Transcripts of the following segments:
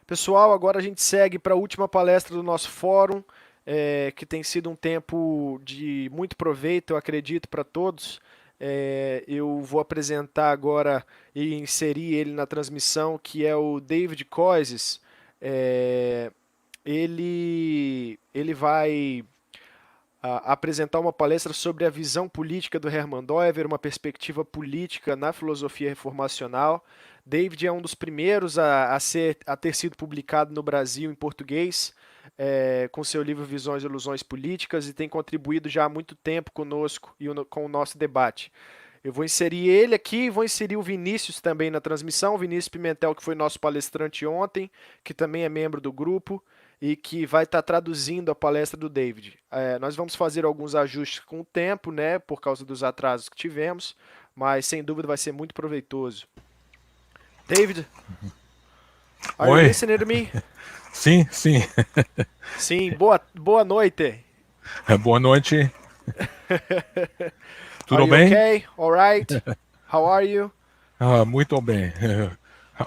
Pessoal, agora a gente segue para a última palestra do nosso fórum, que tem sido um tempo de muito proveito, eu acredito, para todos. Eu vou apresentar agora e inserir ele na transmissão, que é o David Koizes. É, ele vai apresentar uma palestra sobre a visão política do Hermann Doiver, uma perspectiva política na filosofia reformacional. David é um dos primeiros a ter sido publicado no Brasil em português, com seu livro Visões e Ilusões Políticas, e tem contribuído já há muito tempo conosco e com o nosso debate. Eu vou inserir ele aqui, vou inserir o Vinícius também na transmissão, o Vinícius Pimentel, que foi nosso palestrante ontem, que também é membro do grupo e que vai estar traduzindo a palestra do David. Nós vamos fazer alguns ajustes com o tempo, né, por causa dos atrasos que tivemos, mas sem dúvida vai ser muito proveitoso. David, are you Oi, listening to me? sim, sim. Sim, boa noite. Boa noite. Are Tudo you bem? okay? All right? How are you? Muito bem.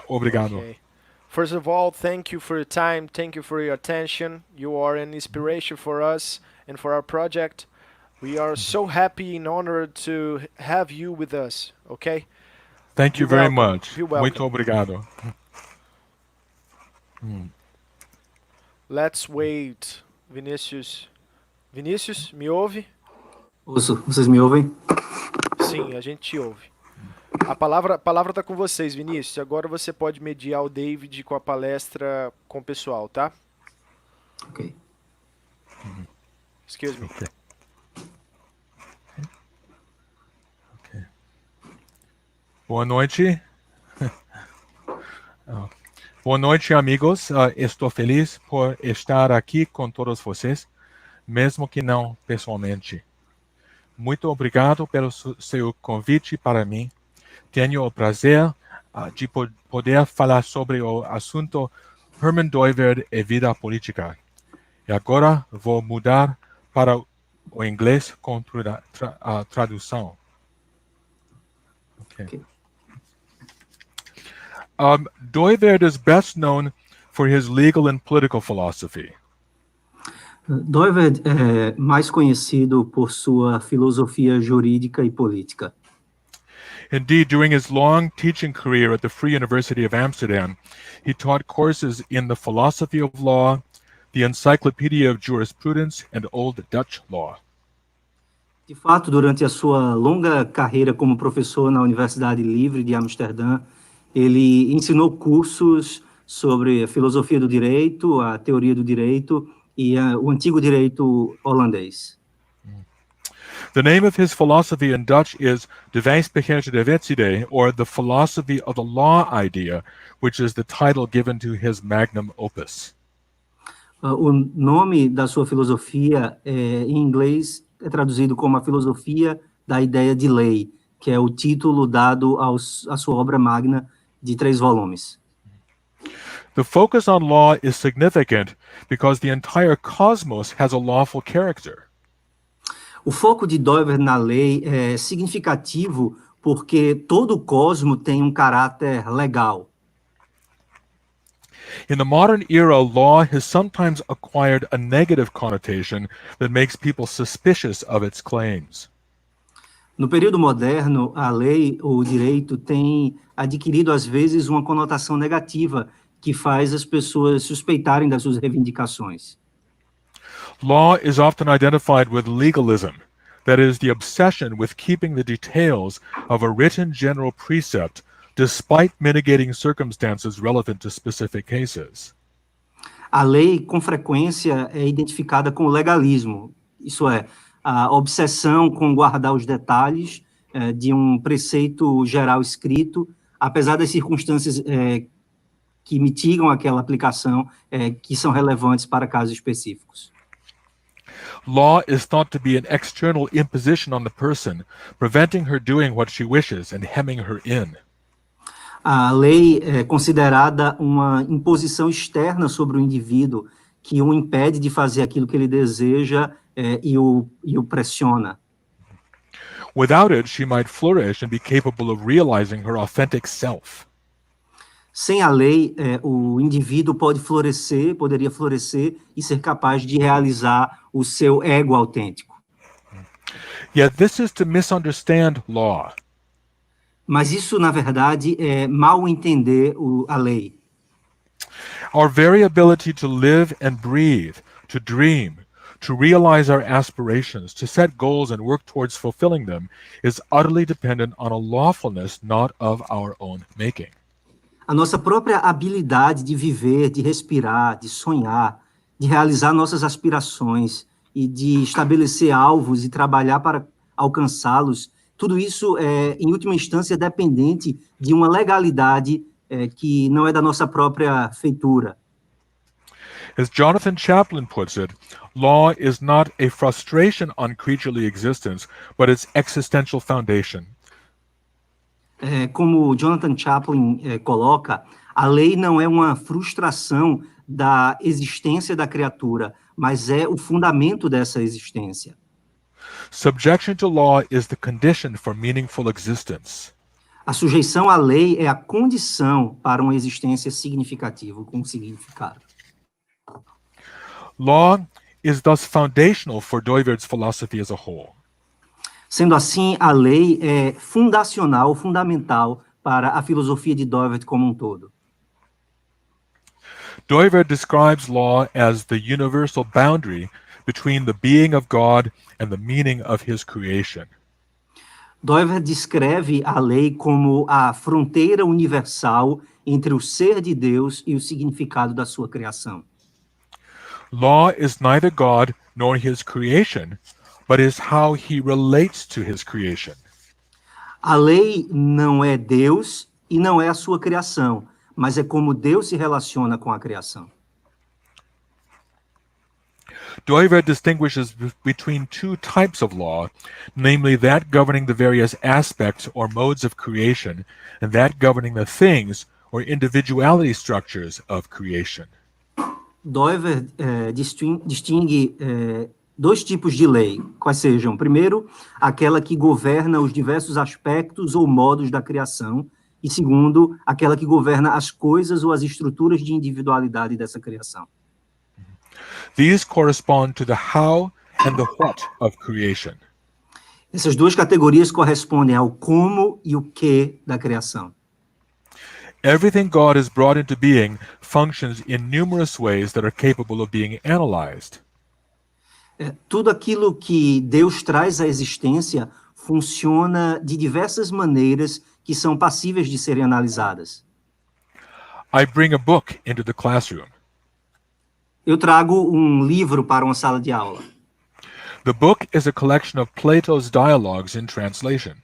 Obrigado. Okay. First of all, thank you for your time. Thank you for your attention. You are an inspiration for us and for our project. We are so happy and honored to have you with us. Okay? Thank Be you very welcome. much. Be Muito welcome. obrigado. Let's wait. Vinícius, me ouve? Ouço, vocês me ouvem? Sim, a gente te ouve. A palavra tá com vocês, Vinícius. Agora você pode mediar o David com a palestra com o pessoal, tá? Ok. Excuse me. Ok. Ok. Boa noite. Boa noite, amigos. Estou feliz por estar aqui com todos vocês, mesmo que não pessoalmente. Muito obrigado pelo seu convite para mim. Tenho o prazer de poder falar sobre o assunto Hermann Doiver e vida política. E agora vou mudar para o inglês com a tradução. Okay. Doiver is best known for his legal and political philosophy. Doiver é mais conhecido por sua filosofia jurídica e política. Indeed, during his long teaching career at the Free University of Amsterdam, he taught courses in the philosophy of law, the Encyclopedia of Jurisprudence, and Old Dutch law. De fato, durante a sua longa carreira como professor na Universidade Livre de Amsterdã, ele ensinou cursos sobre a filosofia do direito, a teoria do direito e o antigo direito holandês. The name of his philosophy in Dutch is De wijsbegeerte der wetsidee, or the philosophy of the law idea, which is the title given to his magnum opus. O nome da sua filosofia, em inglês, é traduzido como a filosofia da ideia de lei, que é o título dado à sua obra magna de 3 volumes. The focus on law is significant because the entire cosmos has a lawful character. O foco de Doiver na lei é significativo porque todo o cosmo tem um caráter legal. In the modern era, law has sometimes acquired a negative connotation that makes people suspicious of its claims. No período moderno, a lei ou o direito tem adquirido, às vezes, uma conotação negativa que faz as pessoas suspeitarem das suas reivindicações. Law is often identified with legalism, that is, the obsession with keeping the details of a written general precept despite mitigating circumstances relevant to specific cases. A lei, com frequência, é identificada com o legalismo, isso é, a obsessão com guardar os detalhes de um preceito geral escrito, apesar das circunstâncias que mitigam aquela aplicação, que são relevantes para casos específicos. Law is thought to be an external imposition on the person, preventing her doing what she wishes and hemming her in. A lei é considerada uma imposição externa sobre o indivíduo que o impede de fazer aquilo que ele deseja e o pressiona. Without it, she might flourish and be capable of realizing her authentic self. Sem a lei, o indivíduo poderia florescer e ser capaz de realizar o seu ego autêntico. Yet this is to misunderstand law. Mas isso, na verdade, é mal entender a lei. Our very ability to live and breathe, to dream, to realize our aspirations, to set goals and work towards fulfilling them is utterly dependent on a lawfulness not of our own making. A nossa própria habilidade de viver, de respirar, de sonhar, de realizar nossas aspirações e de estabelecer alvos e trabalhar para alcançá-los, tudo isso é, em última instância, dependente de uma legalidade que não é da nossa própria feitura. As Jonathan Chaplin puts it, law is not a frustration on creaturely existence, but its existential foundation. Como Jonathan Chaplin coloca, a lei não é uma frustração da existência da criatura, mas é o fundamento dessa existência. Subjection to law is the condition for meaningful existence. A sujeição à lei é a condição para uma existência significativa, com significado. Law is thus foundational for Dooyeweerd's philosophy as a whole. Sendo assim, a lei é fundamental para a filosofia de Dooyeweerd como um todo. Dooyeweerd describes law as the universal boundary between the being of God and the meaning of his creation. Dooyeweerd descreve a lei como a fronteira universal entre o ser de Deus e o significado da sua criação. Law is neither God nor his creation, but is how he relates to his creation. A lei não é Deus e não é a sua criação, mas é como Deus se relaciona com a criação. Dooyeweerd distinguishes between two types of law, namely that governing the various aspects or modes of creation, and that governing the things or individuality structures of creation. Dooyeweerd distingue dois tipos de lei, quais sejam, primeiro, aquela que governa os diversos aspectos ou modos da criação, e segundo, aquela que governa as coisas ou as estruturas de individualidade dessa criação. These correspond to the how and the what of creation. Essas duas categorias correspondem ao como e o que da criação. Everything God has brought into being functions in numerous ways that are capable of being analyzed. Tudo aquilo que Deus traz à existência funciona de diversas maneiras que são passíveis de serem analisadas. I bring a book into the classroom. Eu trago um livro para uma sala de aula. The book is a collection of Plato's dialogues in translation.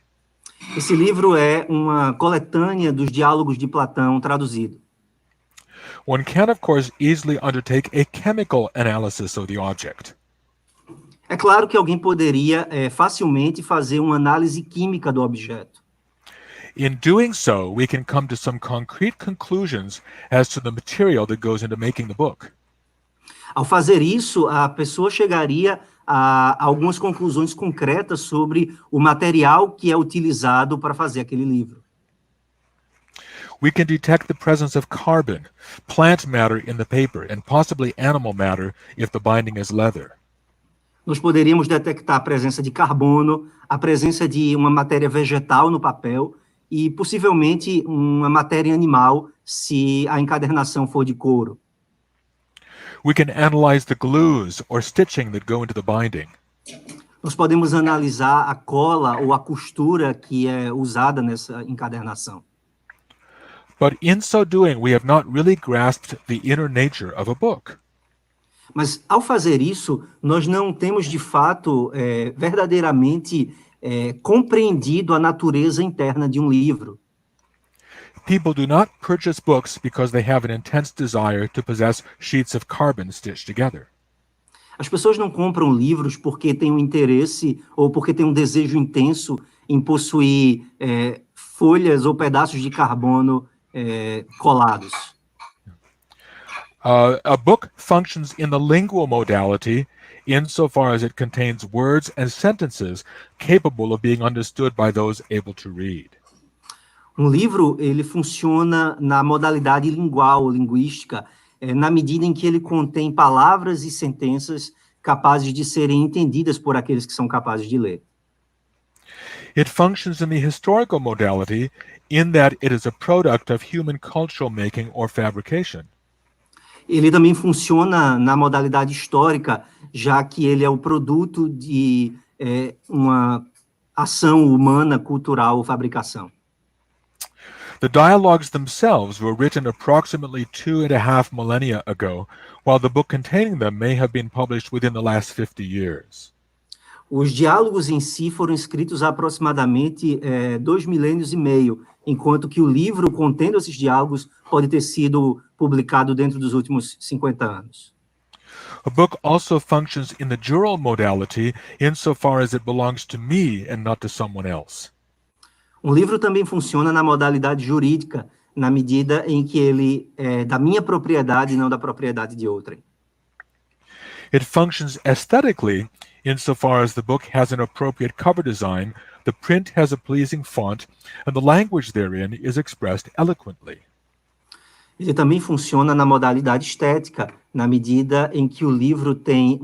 Esse livro é uma coletânea dos diálogos de Platão traduzido. One can, of course, easily undertake a chemical analysis of the object. É claro que alguém poderia facilmente fazer uma análise química do objeto. In doing so, we can come to some concrete conclusions as to the material that goes into making the book. Ao fazer isso, a pessoa chegaria a algumas conclusões concretas sobre o material que é utilizado para fazer aquele livro. We can detect the presence of carbon, plant matter in the paper, and possibly animal matter if the binding is leather. Nós poderíamos detectar a presença de carbono, a presença de uma matéria vegetal no papel e possivelmente uma matéria animal se a encadernação for de couro. We can analyze the glues or stitching that go into the binding. Nós podemos analisar a cola ou a costura que é usada nessa encadernação. But in so doing, we have not really grasped the inner nature of a book. Mas, ao fazer isso, nós não temos, de fato, verdadeiramente compreendido a natureza interna de um livro. People do not purchase books because they have an intense desire to possess sheets of carbon stitched together. As pessoas não compram livros porque têm um interesse ou porque têm um desejo intenso em possuir folhas ou pedaços de carbono colados. A book functions in the lingual modality insofar as it contains words and sentences capable of being understood by those able to read. Um livro, ele funciona na modalidade lingual, linguística, na medida em que ele contém palavras e sentenças capazes de serem entendidas por aqueles que são capazes de ler. It functions in the historical modality in that it is a product of human cultural making or fabrication. Ele também funciona na modalidade histórica, já que ele é o produto de uma ação humana, cultural ou fabricação. The dialogues themselves were written approximately 2.5 millennia ago, while the book containing them may have been published within the last 50 years. Os diálogos em si foram escritos há aproximadamente 2 milênios e meio, enquanto que o livro contendo esses diálogos pode ter sido publicado dentro dos últimos 50 anos. A book also functions in the jural modality insofar as it belongs to me and not to someone else. Um livro também funciona na modalidade jurídica, na medida em que ele é da minha propriedade e não da propriedade de outrem. It functions aesthetically insofar as the book has an appropriate cover design, the print has a pleasing font, and the language therein is expressed eloquently. Ele também funciona na modalidade estética, na medida em que o livro tem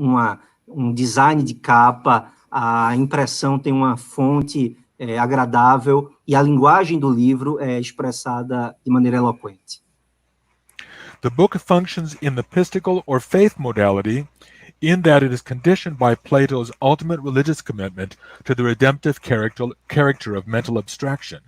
um design de capa, a impressão tem uma fonte agradável e a linguagem do livro é expressada de maneira eloquente. The book functions in the pistical or faith modality in that it is conditioned by Plato's ultimate religious commitment to the redemptive character of mental abstraction.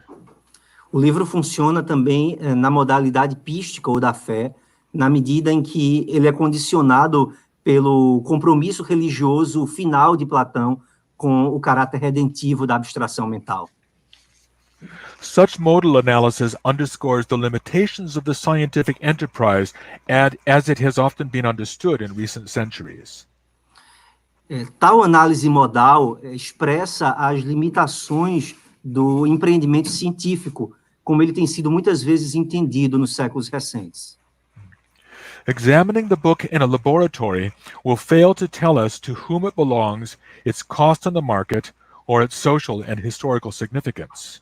O livro funciona também na modalidade pística ou da fé, na medida em que ele é condicionado pelo compromisso religioso final de Platão com o caráter redentivo da abstração mental. Such modal analysis underscores the limitations of the scientific enterprise as it has often been understood in recent centuries. Tal análise modal expressa as limitações do empreendimento científico, como ele tem sido muitas vezes entendido nos séculos recentes. Examining the book in a laboratory will fail to tell us to whom it belongs, its cost on the market, or its social and historical significance.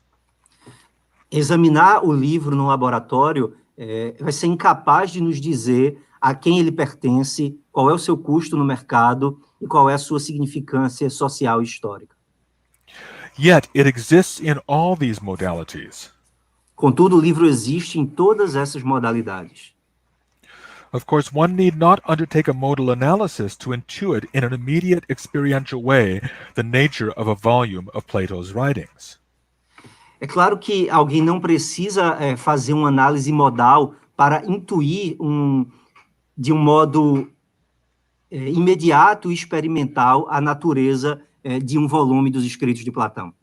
Examinar o livro no laboratório vai ser incapaz de nos dizer a quem ele pertence, qual é o seu custo no mercado e qual é a sua significância social e histórica. Yet it exists in all these modalities. Contudo, o livro existe em todas essas modalidades. Of course, one need not undertake a modal analysis to intuit in an immediate experiential way the nature of a volume of Plato's writings. É claro que alguém não precisa fazer uma análise modal para intuir de um modo imediato e experimental a natureza de um volume dos escritos de Platão.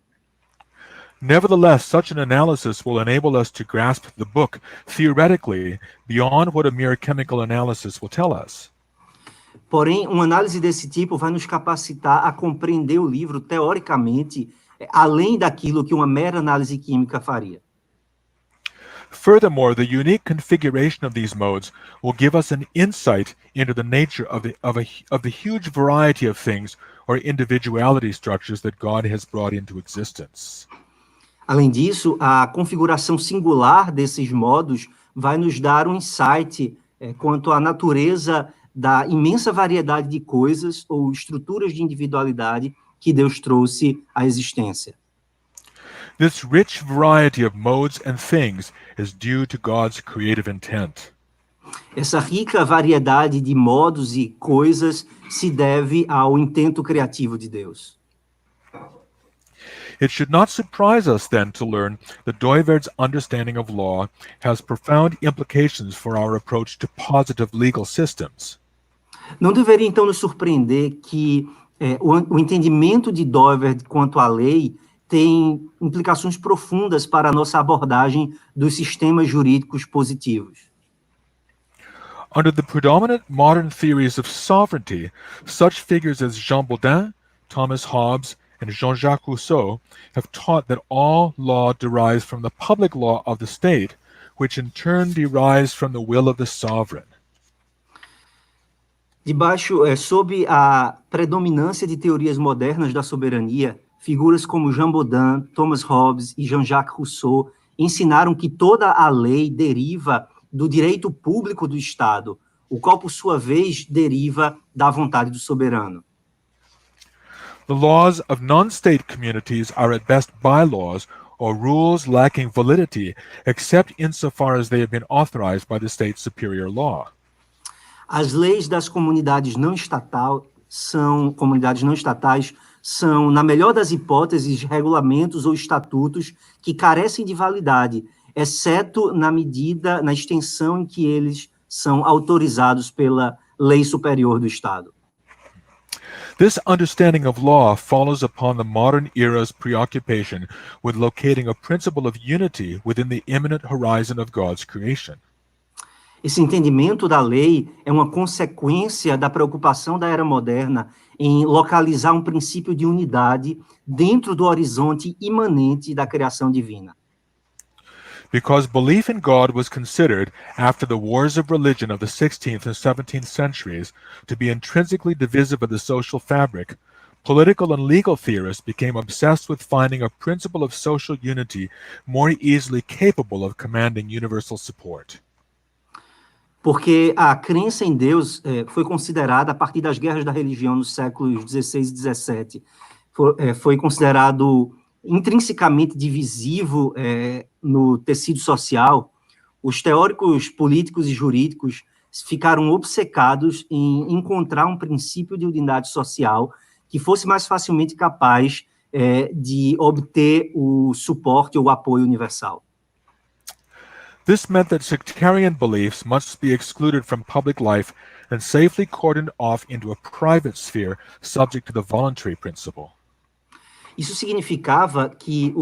Nevertheless, such an analysis will enable us to grasp the book theoretically beyond what a mere chemical analysis will tell us. Porém, uma análise desse tipo vai nos capacitar a compreender o livro teoricamente, além daquilo que uma mera análise química faria. Furthermore, the unique configuration of these modes will give us an insight into the nature of the huge variety of things or individuality structures that God has brought into existence. Além disso, a configuração singular desses modos vai nos dar um insight quanto à natureza da imensa variedade de coisas ou estruturas de individualidade que Deus trouxe à existência. This rich variety of modes and things is due to God's creative intent. Essa rica variedade de modos e coisas se deve ao intento criativo de Deus. It should not surprise us then to learn that Doiverd's understanding of law has profound implications for our approach to positive legal systems. Não deveria então nos surpreender que o entendimento de Doiverd quanto à lei tem implicações profundas para a nossa abordagem dos sistemas jurídicos positivos. Under the predominant modern theories of sovereignty, such figures as Jean Baudin, Thomas Hobbes, and Jean-Jacques Rousseau have taught that all law derives from the public law of the state, which in turn derives from the will of the sovereign. Sob a predominância de teorias modernas da soberania, figuras como Jean Baudin, Thomas Hobbes e Jean-Jacques Rousseau ensinaram que toda a lei deriva do direito público do Estado, o qual, por sua vez, deriva da vontade do soberano. The laws of non-state communities are at best bylaws or rules lacking validity, except insofar as they have been authorized by the state's superior law. As leis das comunidades não estatais são, na melhor das hipóteses, regulamentos ou estatutos que carecem de validade, exceto na extensão em que eles são autorizados pela lei superior do Estado. This understanding of law follows upon the modern era's preoccupation with locating a principle of unity within the imminent horizon of God's creation. Esse entendimento da lei é uma consequência da preocupação da era moderna em localizar um princípio de unidade dentro do horizonte imanente da criação divina. Because belief in God was considered, after the wars of religion of the 16th and 17th centuries, to be intrinsically divisive of the social fabric, political and legal theorists became obsessed with finding a principle of social unity more easily capable of commanding universal support. Porque a crença em Deus foi considerada, a partir das guerras da religião nos séculos XVI e XVII, foi considerado intrinsecamente divisivo no tecido social. Os teóricos políticos e jurídicos ficaram obcecados em encontrar um princípio de unidade social que fosse mais facilmente capaz de obter o suporte ou o apoio universal. This meant that sectarian beliefs must be excluded from public life and safely cordoned off into a private sphere subject to the voluntary principle. Isso significava que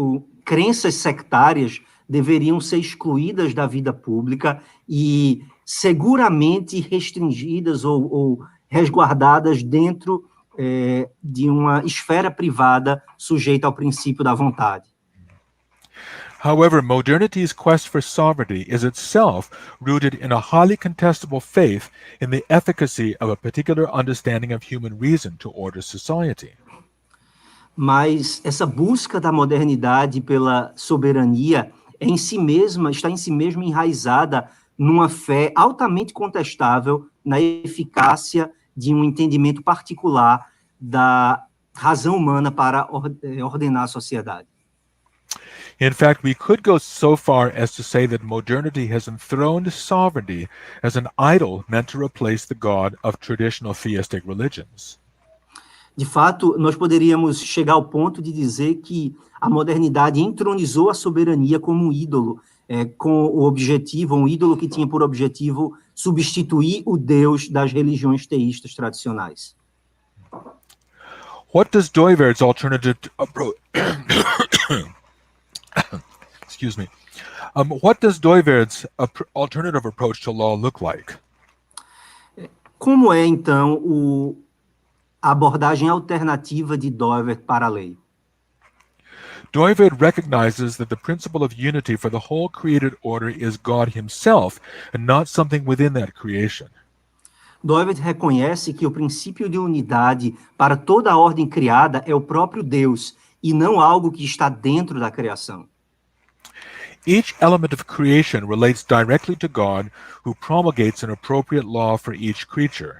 crenças sectárias deveriam ser excluídas da vida pública e seguramente restringidas ou resguardadas dentro de uma esfera privada sujeita ao princípio da vontade. However, modernity's quest for sovereignty is itself rooted in a highly contestable faith in the efficacy of a particular understanding of human reason to order society. Mas essa busca da modernidade pela soberania está em si mesma enraizada numa fé altamente contestável na eficácia de um entendimento particular da razão humana para ordenar a sociedade. In fact, we could go so far as to say that modernity has enthroned sovereignty as an idol meant to replace the God of traditional theistic religions. De fato, nós poderíamos chegar ao ponto de dizer que a modernidade entronizou a soberania como um ídolo, com o objetivo, um ídolo que tinha por objetivo substituir o Deus das religiões teístas tradicionais. What does Dooyeweerd's alternative approach excuse me. What does Dooyeweerd's alternative approach to law look like? Como é, então, a abordagem alternativa de Dooyeweerd para a lei? Dooyeweerd recognizes that the principle of unity for the whole created order is God himself and not something within that creation. Dooyeweerd reconhece que o princípio de unidade para toda a ordem criada é o próprio Deus e não algo que está dentro da criação. Each element of creation relates directly to God, who promulgates an appropriate law for each creature.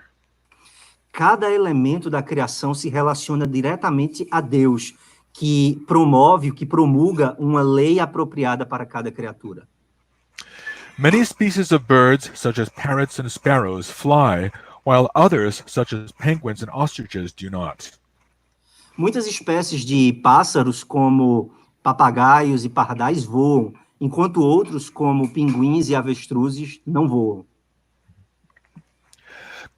Cada elemento da criação se relaciona diretamente a Deus, que promulga uma lei apropriada para cada criatura. Many species of birds, such as parrots and sparrows, fly, while others, such as penguins and ostriches, do not. Muitas espécies de pássaros, como papagaios e pardais, voam, enquanto outros, como pinguins e avestruzes, não voam.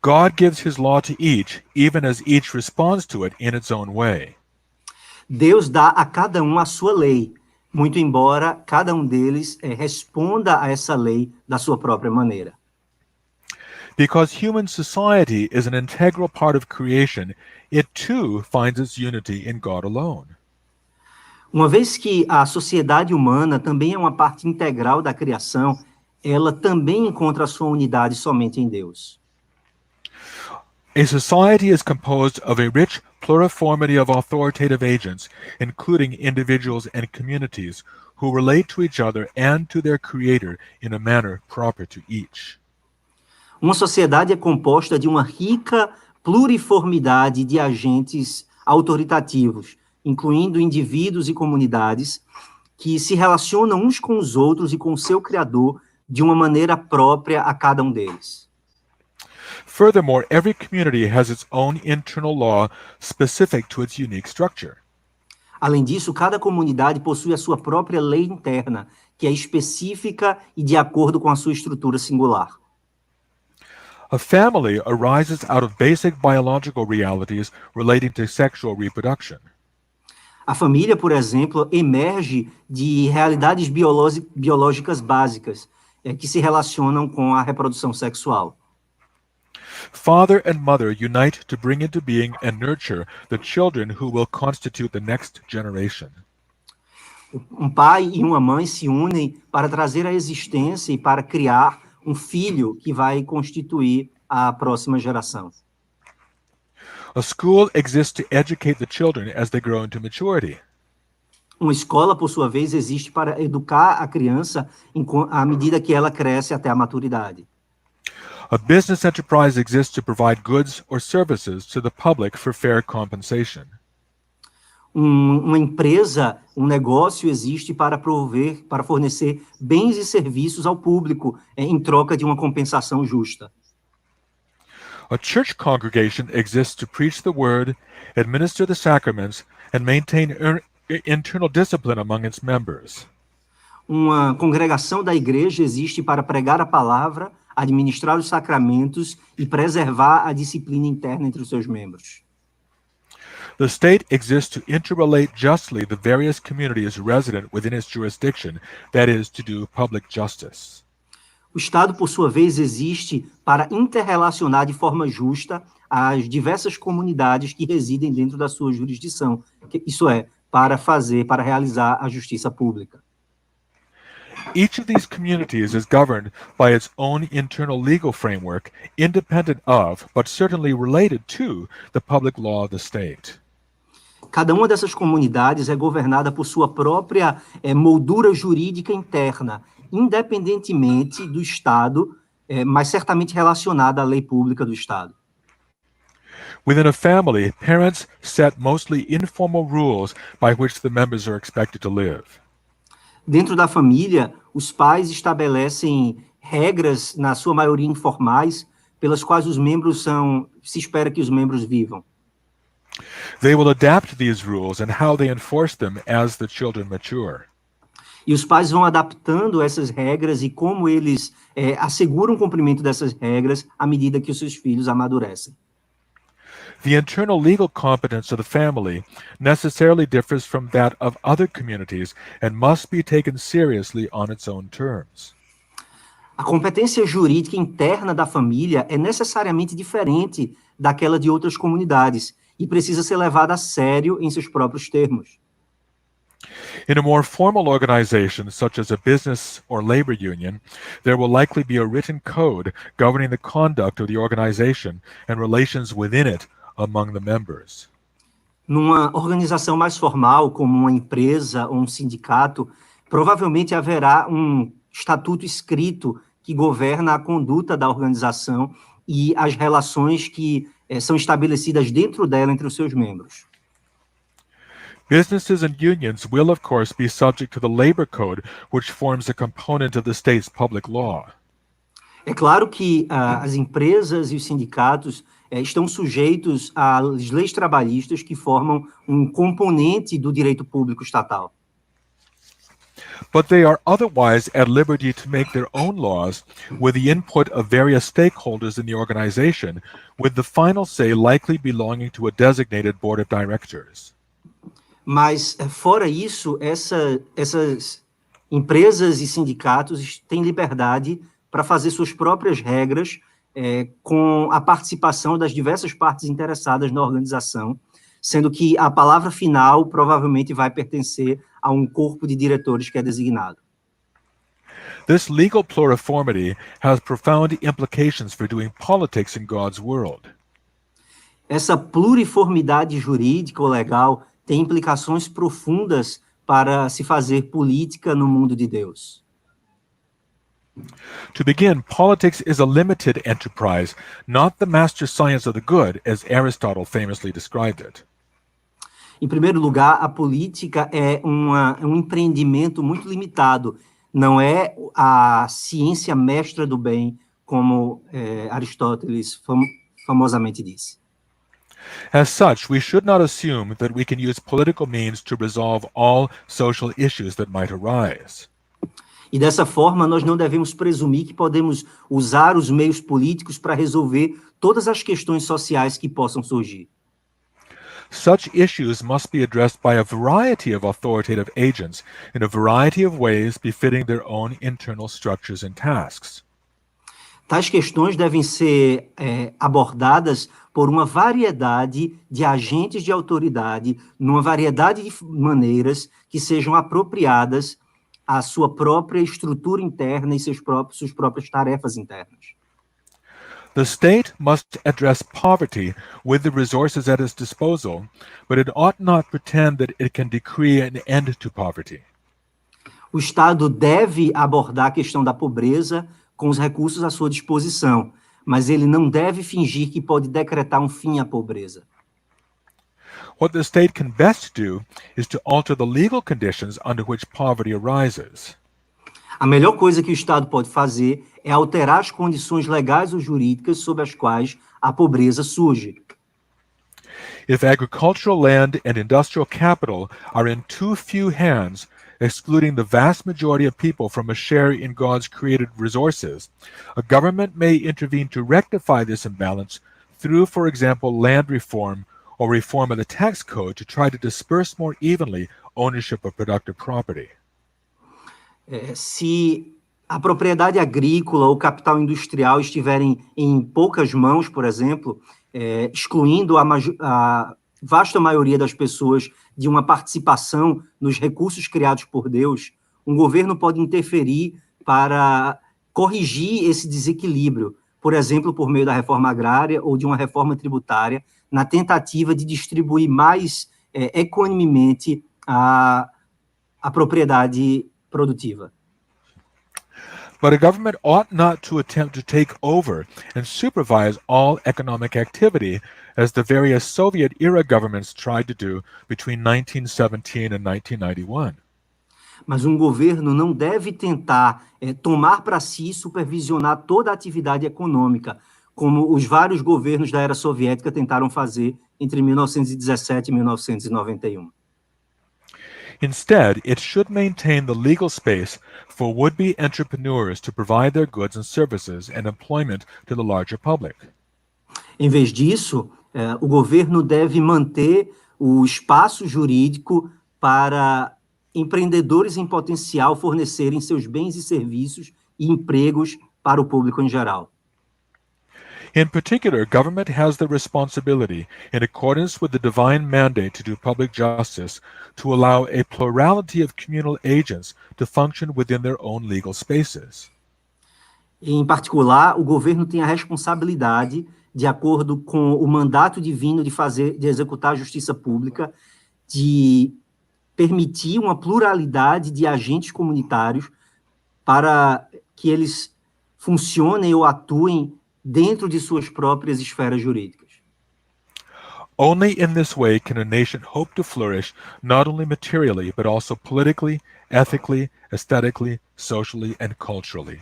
God gives his law to each, even as each responds to it in its own way. Deus dá a cada um a sua lei, muito embora cada um deles responda a essa lei da sua própria maneira. Because human society is an integral part of creation, it too finds its unity in God alone. Uma vez que a sociedade humana também é uma parte integral da criação, ela também encontra a sua unidade somente em Deus. A society is composed of a rich pluriformity of authoritative agents, including individuals and communities who relate to each other and to their creator in a manner proper to each. Uma sociedade é composta de uma rica pluriformidade de agentes autoritativos, incluindo indivíduos e comunidades, que se relacionam uns com os outros e com o seu Criador de uma maneira própria a cada um deles. Furthermore, every community has its own internal law specific to its unique structure. Além disso, cada comunidade possui a sua própria lei interna, que é específica e de acordo com a sua estrutura singular. A family arises out of basic biological realities relating to sexual reproduction. A família, por exemplo, emerge de realidades biológicas básicas, que se relacionam com a reprodução sexual. Father and mother unite to bring into being and nurture the children who will constitute the next generation. Um pai e uma mãe se unem para trazer à existência e para criar um filho que vai constituir a próxima geração. A school exists to educate the children as they grow into maturity. Uma escola, por sua vez, existe para educar a criança à medida que ela cresce até a maturidade. A business enterprise exists to provide goods or services to the public for fair compensation. Uma empresa, um negócio existe para fornecer bens e serviços ao público em troca de uma compensação justa. A church congregation exists to preach the word, administer the sacraments, and maintain internal discipline among its members. Uma congregação da igreja existe para pregar a palavra, administrar os sacramentos e preservar a disciplina interna entre os seus membros. The state exists to interrelate justly the various communities resident within its jurisdiction, that is, to do public justice. O Estado, por sua vez, existe para interrelacionar de forma justa as diversas comunidades que residem dentro da sua jurisdição, isso é, para realizar a justiça pública. Each of these communities is governed by its own internal legal framework, independent of, but certainly related to, the public law of the state. Cada uma dessas comunidades é governada por sua própria moldura jurídica interna, independentemente do Estado, mas certamente relacionada à lei pública do Estado. Within a family, parents set mostly informal rules by which the members are expected to live. Dentro da família, os pais estabelecem regras, na sua maioria informais, pelas quais se espera que os membros vivam. They will adapt these rules and how they enforce them as the children mature. E os pais vão adaptando essas regras e como eles asseguram o cumprimento dessas regras à medida que os seus filhos amadurecem. The internal legal competence of the family necessarily differs from that of other communities and must be taken seriously on its own terms. A competência jurídica interna da família é necessariamente diferente daquela de outras comunidades e precisa ser levada a sério em seus próprios termos. In a more formal organization, such as a business or labor union, there will likely be a written code governing the conduct of the organization and relations within it among the members. Numa organização mais formal, como uma empresa ou um sindicato, provavelmente haverá um estatuto escrito que governa a conduta da organização e as relações que são estabelecidas dentro dela entre os seus membros. Businesses and unions will, of course, be subject to the labor code, which forms a component of the state's public law. É claro que as empresas e os sindicatos estão sujeitos às leis trabalhistas que formam um componente do direito público estatal. But they are otherwise at liberty to make their own laws with the input of various stakeholders in the organization, with the final say likely belonging to a designated board of directors. Mas, fora isso, essas empresas e sindicatos têm liberdade para fazer suas próprias regras com a participação das diversas partes interessadas na organização, sendo que a palavra final provavelmente vai pertencer a um corpo de diretores que é designado. This legal pluriformity has profound implications for doing politics in God's world. Essa pluriformidade jurídica ou legal tem implicações profundas para se fazer política no mundo de Deus. To begin, politics is a limited enterprise, not the master science of the good, as Aristotle famously described it. Em primeiro lugar, a política é um empreendimento muito limitado, não é a ciência mestra do bem, como Aristóteles famosamente disse. As such, we should not assume that we can use political means to resolve all social issues that might arise. E dessa forma, nós não devemos presumir que podemos usar os meios políticos para resolver todas as questões sociais que possam surgir. Such issues must be addressed by a variety of authoritative agents in a variety of ways befitting their own internal structures and tasks. Tais questões devem ser abordadas por uma variedade de agentes de autoridade, numa variedade de maneiras que sejam apropriadas à sua própria estrutura interna e suas próprias tarefas internas. The state must address poverty with the resources at its disposal, but it ought not pretend that it can decree an end to poverty. O Estado deve abordar a questão da pobreza com os recursos à sua disposição, mas ele não deve fingir que pode decretar um fim à pobreza. What the state can best do is to alter the legal conditions under which poverty arises. A melhor coisa que o Estado pode fazer é alterar as condições legais ou jurídicas sob as quais a pobreza surge. If agricultural land and industrial capital are in too few hands, excluding the vast majority of people from a share in God's created resources, a government may intervene to rectify this imbalance through, for example, land reform or reform of the tax code to try to disperse more evenly ownership of productive property. Se a propriedade agrícola ou capital industrial estiverem em poucas mãos, por exemplo, excluindo a vasta maioria das pessoas de uma participação nos recursos criados por Deus, um governo pode interferir para corrigir esse desequilíbrio, por exemplo, por meio da reforma agrária ou de uma reforma tributária, na tentativa de distribuir mais equanimemente a propriedade produtiva. But a government ought not to attempt to take over and supervise all economic activity, as the various Soviet-era governments tried to do between 1917 and 1991. Mas um governo não deve tentar tomar para si e supervisionar toda a atividade econômica, como os vários governos da era soviética tentaram fazer entre 1917 e 1991. Instead, it should maintain the legal space for would-be entrepreneurs to provide their goods and services and employment to the larger public. Em vez disso, o governo deve manter o espaço jurídico para empreendedores em potencial fornecerem seus bens e serviços e empregos para o público em geral. In particular, government has the responsibility, in accordance with the divine mandate to do public justice, to allow a plurality of communal agents to function within their own legal spaces. Em particular, o governo tem a responsabilidade, de acordo com o mandato divino de executar a justiça pública, de permitir uma pluralidade de agentes comunitários para que eles funcionem ou atuem dentro de suas próprias esferas jurídicas. Only in this way can a nation hope to flourish not only materially, but also politically, ethically, aesthetically, socially, and culturally.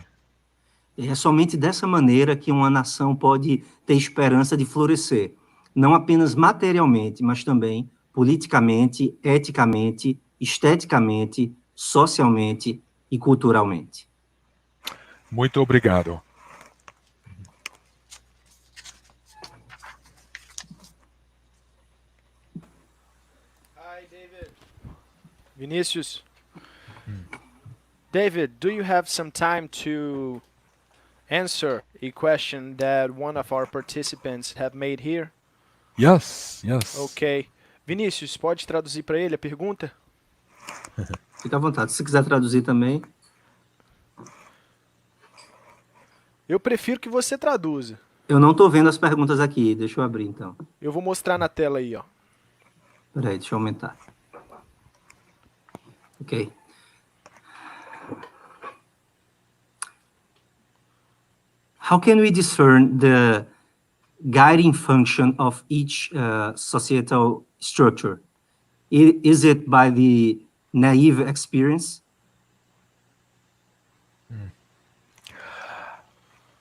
É somente dessa maneira que uma nação pode ter esperança de florescer, não apenas materialmente, mas também politicamente, eticamente, esteticamente, socialmente e culturalmente. Muito obrigado. Hi, David. Vinícius. David, do you have some time to answer a question that one of our participants have made here? Yes. Ok. Vinícius, pode traduzir para ele a pergunta? Fica à vontade. Se quiser traduzir também. Eu prefiro que você traduza. Eu não estou vendo as perguntas aqui, deixa eu abrir então. Eu vou mostrar na tela aí, ó. Peraí, deixa eu aumentar. Ok. How can we discern the guiding function of each societal structure? Is it by the naive experience?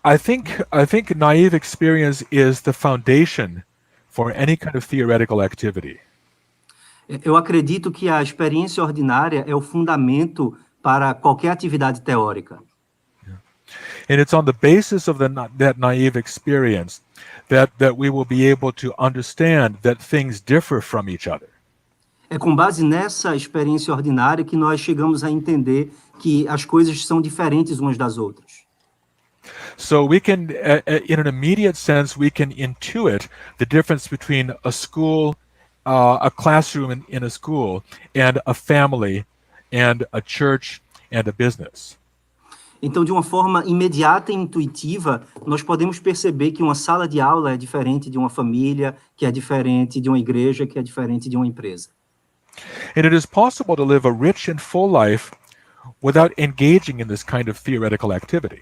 I think naive experience is the foundation for any kind of theoretical activity. Eu acredito que a experiência ordinária é o fundamento para qualquer atividade teórica. And it's on the basis of that naive experience that we will be able to understand that things differ from each other. É com base nessa experiência ordinária que nós chegamos a entender que as coisas são diferentes umas das outras. So we can, in an immediate sense, we can intuit the difference between a school, a classroom in a school, and a family, and a church, and a business. Então, de uma forma imediata e intuitiva, nós podemos perceber que uma sala de aula é diferente de uma família, que é diferente de uma igreja, que é diferente de uma empresa. And it is possible to live a rich and full life without engaging in this kind of theoretical activity.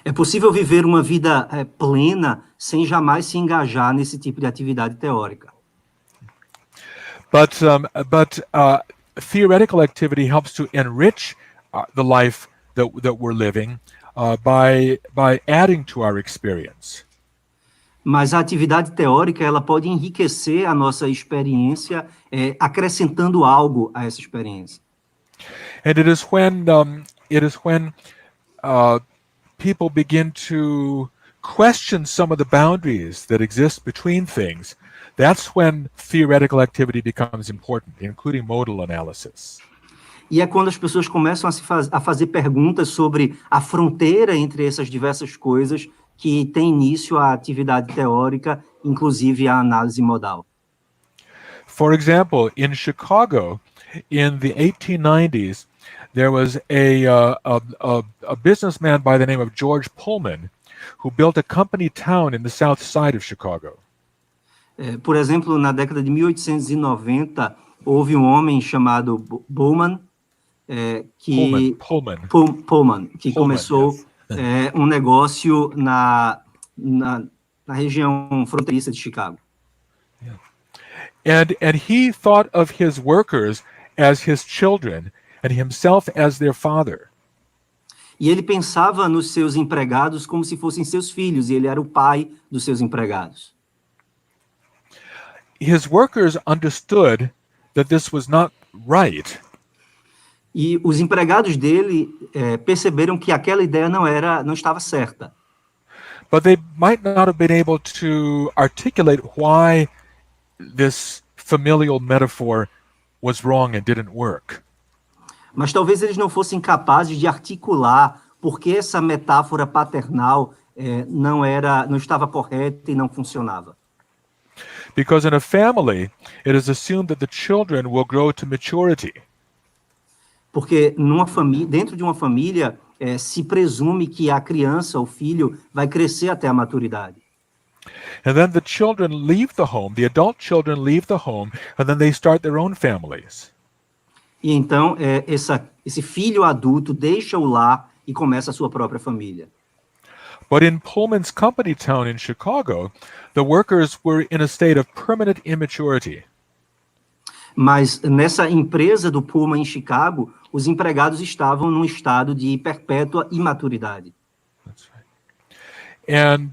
É possível viver uma vida plena sem jamais se engajar nesse tipo de atividade teórica. But theoretical activity helps to enrich the life that we're living by adding to our experience. Mas a atividade teórica ela pode enriquecer a nossa experiência, acrescentando algo a essa experiência. And it is when people begin to question some of the boundaries that exist between things. That's when theoretical activity becomes important, including modal analysis. E é quando as pessoas começam a fazer perguntas sobre a fronteira entre essas diversas coisas que tem início a atividade teórica, inclusive a análise modal. For example, in Chicago, in the 1890s, there was a businessman by the name of George Pullman who built a company town in the south side of Chicago. Por exemplo, na década de 1890, houve um homem chamado Pullman, que começou um negócio na região fronteiriça de Chicago. And he thought of his workers as his children and himself as their father. E ele pensava nos seus empregados como se fossem seus filhos, e ele era o pai dos seus empregados. His workers understood that this was not right. E os empregados dele perceberam que aquela ideia não estava certa. But they might not have been able to articulate why this familial metaphor was wrong and didn't work. Mas talvez eles não fossem capazes de articular por que essa metáfora paternal não estava correta e não funcionava. Because in a family, it is assumed that the children will grow to maturity. Porque dentro de uma família, se presume que a criança, o filho, vai crescer até a maturidade. And then the children leave the home, the adult children leave the home, and then they start their own families. E então, esse filho adulto deixa o lar e começa a sua própria família. But in Pullman's company town in Chicago, the workers were in a state of permanent immaturity. Mas nessa empresa do Pullman em Chicago, os empregados estavam num estado de perpétua imaturidade. That's right. And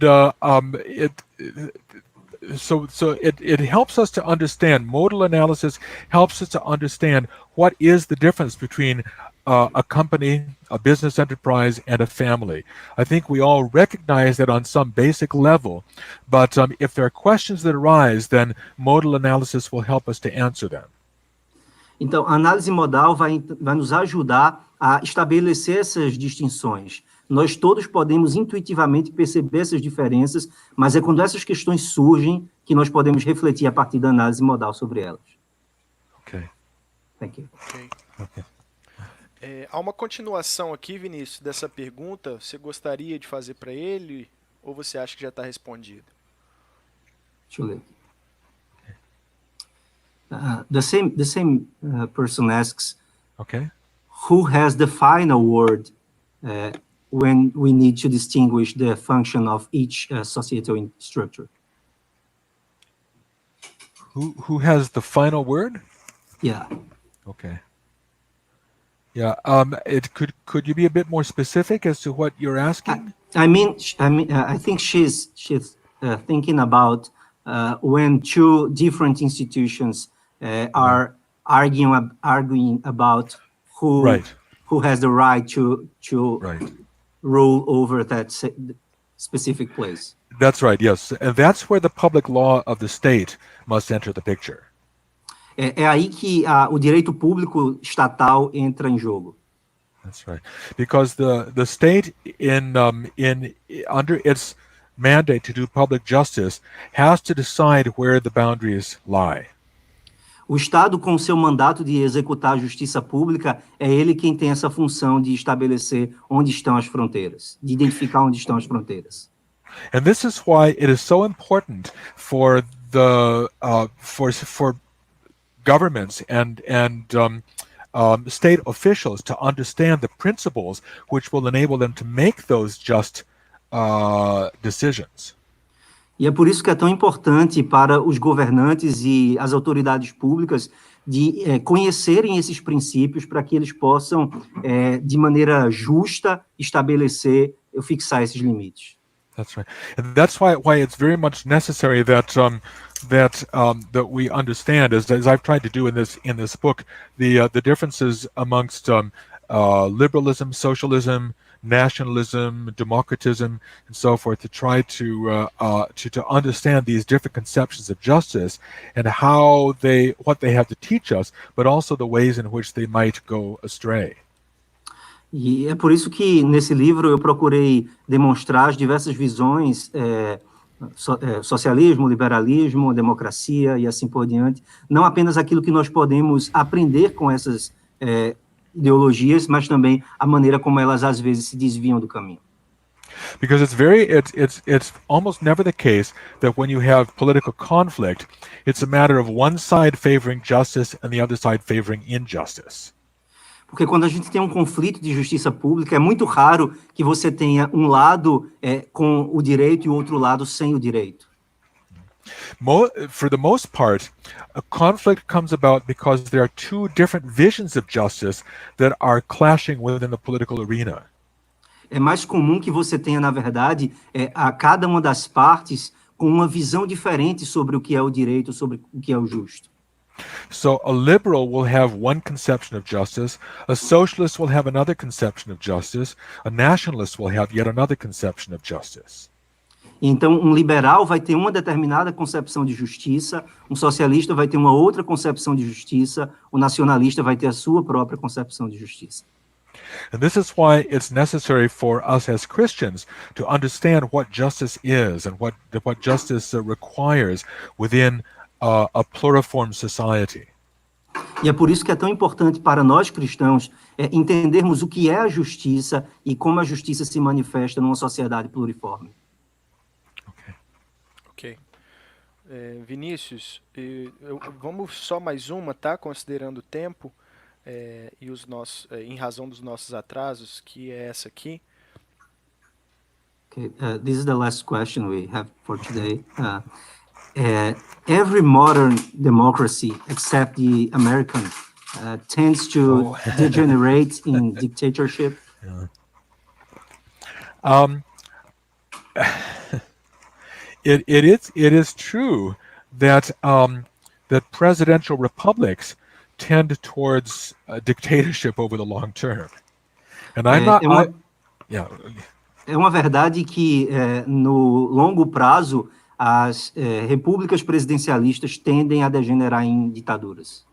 it helps us to understand, modal analysis helps us to understand what is the difference between a company, a business enterprise, and a family. I think we all recognize that on some basic level, but if there are questions that arise, then modal analysis will help us to answer them. Então, a análise modal vai nos ajudar a estabelecer essas distinções. Nós todos podemos intuitivamente perceber essas diferenças, mas é quando essas questões surgem que nós podemos refletir a partir da análise modal sobre elas. Okay. Thank you. Okay. Há uma continuação aqui, Vinícius, dessa pergunta. Você gostaria de fazer para ele? ou você acha que já está respondido? Deixa eu ler. The same person asks, Okay. who has the final word when we need to distinguish the function of each societal structure? Who has the final word? Yeah. Okay. Yeah. Could you be a bit more specific as to what you're asking? I think she's thinking about when two different institutions are arguing about Right. who has the right to Right. rule over that specific place. That's right. Yes, and that's where the public law of the state must enter the picture. É aí que o direito público estatal entra em jogo. That's right, because the state in under its mandate to do public justice has to decide where the boundaries lie. O Estado, com seu mandato de executar a justiça pública, é ele quem tem essa função de estabelecer onde estão as fronteiras, de identificar onde estão as fronteiras. And this is why it is so important for the for governments and state officials to understand the principles which will enable them to make those just decisions. E é por isso que é tão importante para os governantes e as autoridades públicas de conhecerem esses princípios para que eles possam, de maneira justa, estabelecer ou fixar esses limites. That's right, and that's why it's very much necessary that that we understand, as I've tried to do in this book, the differences amongst liberalism, socialism, nationalism, democratism, and so forth, to try to understand these different conceptions of justice and what they have to teach us, but also the ways in which they might go astray. E é por isso que, nesse livro, eu procurei demonstrar as diversas visões, socialismo, liberalismo, democracia e assim por diante, não apenas aquilo que nós podemos aprender com essas ideologias, mas também a maneira como elas, às vezes, se desviam do caminho. Because it's almost never the case that when you have political conflict, it's a matter of one side favoring justice and the other side favoring injustice. Porque quando a gente tem um conflito de justiça pública, é muito raro que você tenha um lado com o direito e o outro lado sem o direito. For the most part, a conflict comes about because there are two different visions of justice that are clashing within the political arena. É mais comum que você tenha, na verdade, a cada uma das partes com uma visão diferente sobre o que é o direito, sobre o que é o justo. So a liberal will have one conception of justice, a socialist will have another conception of justice, a nationalist will have yet another conception of justice. Então, um liberal vai ter uma determinada concepção de justiça, um socialista vai ter uma outra concepção de justiça, o nacionalista vai ter a sua própria concepção de justiça. And this is why it's necessary for us as Christians to understand what justice is and what justice requires within a pluriform society. E é por isso que é tão importante para nós cristãos entendermos o que é a justiça e como a justiça se manifesta numa sociedade pluriforme. Ok. Vinícius, vamos só mais uma, tá? Considerando o tempo e os nossos, em razão dos nossos atrasos, que é essa aqui. Okay, this is the last question we have for today. Every modern democracy, except the American, tends to degenerate in dictatorship. It is true that that presidential republics tend towards dictatorship over the long term, and É uma verdade que no longo prazo as repúblicas presidencialistas tendem a degenerar em ditaduras.